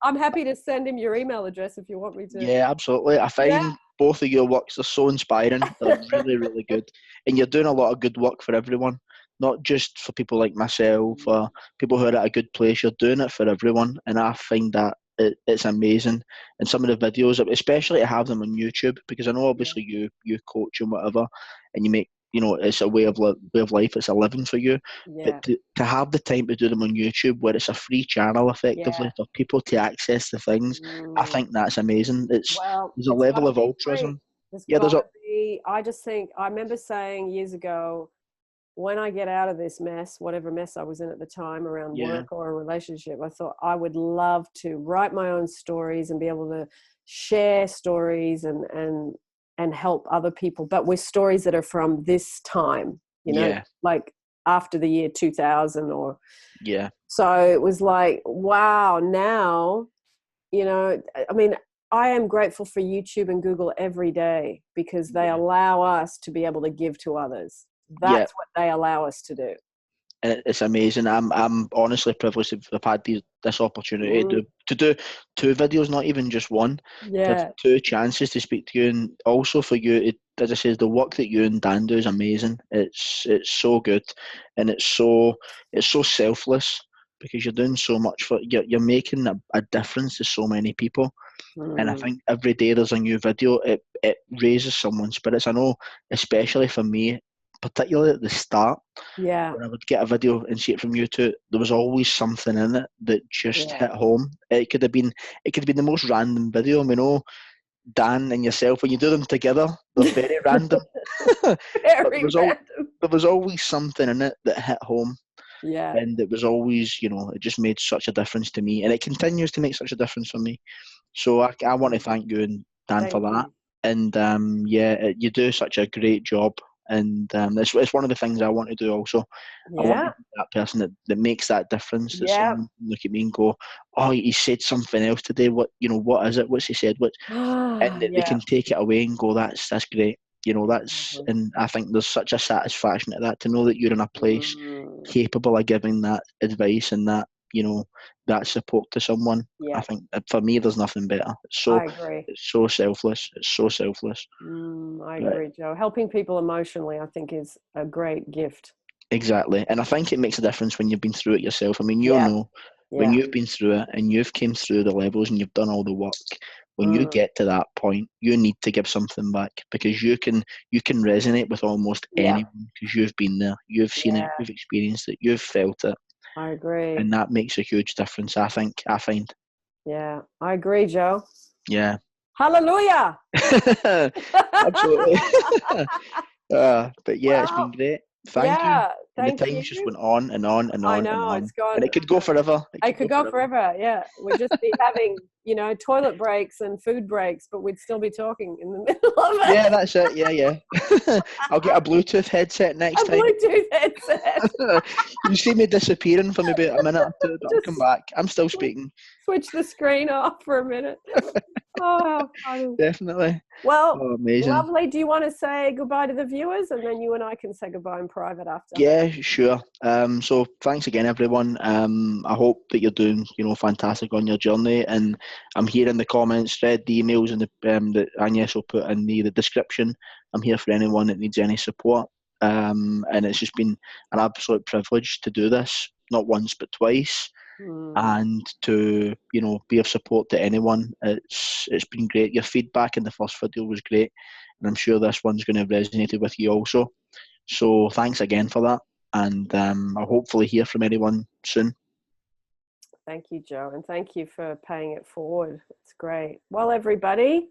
I'm happy to send him your email address if you want me to. Yeah, absolutely. I find both of your works are so inspiring. They're really, really good. And you're doing a lot of good work for everyone, not just for people like myself or people who are at a good place. You're doing it for everyone. And I find that it's amazing. And some of the videos, especially to have them on YouTube, because I know obviously you coach and whatever, and you make, it's a way of life. It's a living for you. Yeah. But to have the time to do them on YouTube, where it's a free channel, effectively, for people to access the things, I think that's amazing. There's a level of altruism. I just think, I remember saying years ago, when I get out of this mess, whatever mess I was in at the time around work or a relationship, I thought I would love to write my own stories and be able to share stories and help other people, but with stories that are from this time, like after the year 2000 or. Yeah. So it was like, wow, now, I am grateful for YouTube and Google every day because they allow us to be able to give to others. That's what they allow us to do. And it's amazing. I'm honestly privileged to have had this opportunity to do 2 videos, not even just one. Yeah. To have 2 chances to speak to you, and also for you, as I said, the work that you and Dan do is amazing. It's so good, and it's so selfless. because you're doing so much for you're making a difference to so many people. And I think every day there's a new video, it raises someone's spirits. I know, especially for me, particularly at the start, Yeah. when I would get a video and see it from you two, there was always something in it that just Yeah. hit home. It could have been the most random video. I know Dan and yourself, when you do them together, they're very random. But Very random. there was always something in it that hit home. Yeah. And it was always, it just made such a difference to me. And it continues to make such a difference for me. So I want to thank you and Dan for that. You. And you do such a great job. And it's one of the things I want to do also. I want to be that person that makes that difference. That someone can look at me and go, "Oh, he said something else today. What is it? What's he said? What?" And they can take it away and go, "That's great." And I think there's such a satisfaction at that, to know that you're in a place capable of giving that advice and that that support to someone. I think for me, there's nothing better. I agree. It's so selfless. It's so selfless. I agree, Joe. Helping people emotionally, I think, is a great gift. Exactly. And I think it makes a difference when you've been through it yourself. I mean, know when you've been through it and you've came through the levels and you've done all the work, when you get to that point, you need to give something back, because you can resonate with almost anyone, because you've been there, you've seen it, you've experienced it, you've felt it. I agree. And that makes a huge difference, I find. Yeah, I agree, Joe. Yeah. Hallelujah! Absolutely. But yeah, it's been great. Thank you. And the time's just went on and on and on. I know, and on. It's gone. And it could go forever. It could go forever, yeah. We'd just be having, toilet breaks and food breaks, but we'd still be talking in the middle of it. Yeah, that's it. Yeah. I'll get a Bluetooth headset next time. Bluetooth headset. You see me disappearing for maybe a minute or two, but I'll come back. I'm still speaking. Switch the screen off for a minute. Oh, funny. Definitely. Well, amazing. Lovely. Do you want to say goodbye to the viewers, and then you and I can say goodbye in private after? Yeah, sure. So thanks again, everyone. I hope that you're doing, fantastic on your journey. And I'm here in the comments thread, the emails, and that Agnes will put in the description. I'm here for anyone that needs any support. And it's just been an absolute privilege to do this, not once but twice. And to be of support to anyone. It's been great. Your feedback in the first video was great, and I'm sure this one's going to have resonated with you also. So thanks again for that, and I'll hopefully hear from anyone soon. Thank you, Joe, and thank you for paying it forward. It's great. Well, everybody,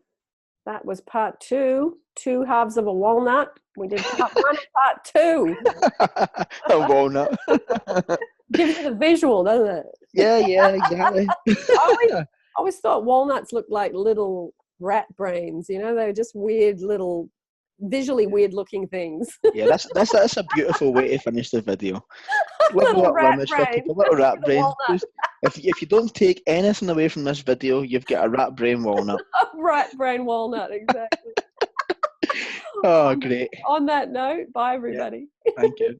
that was part 2, 2 halves of a walnut. We did part 1 and part 2. A walnut. Gives you the visual, doesn't it? Yeah, exactly. I always thought walnuts looked like little rat brains. They were just weird little, visually weird looking things. Yeah, that's a beautiful way to finish the video. Little rat brain. Little rat brain. If you don't take anything away from this video, you've got a rat brain walnut. A rat brain walnut, exactly. Oh, great. On that note, bye everybody. Yeah. Thank you.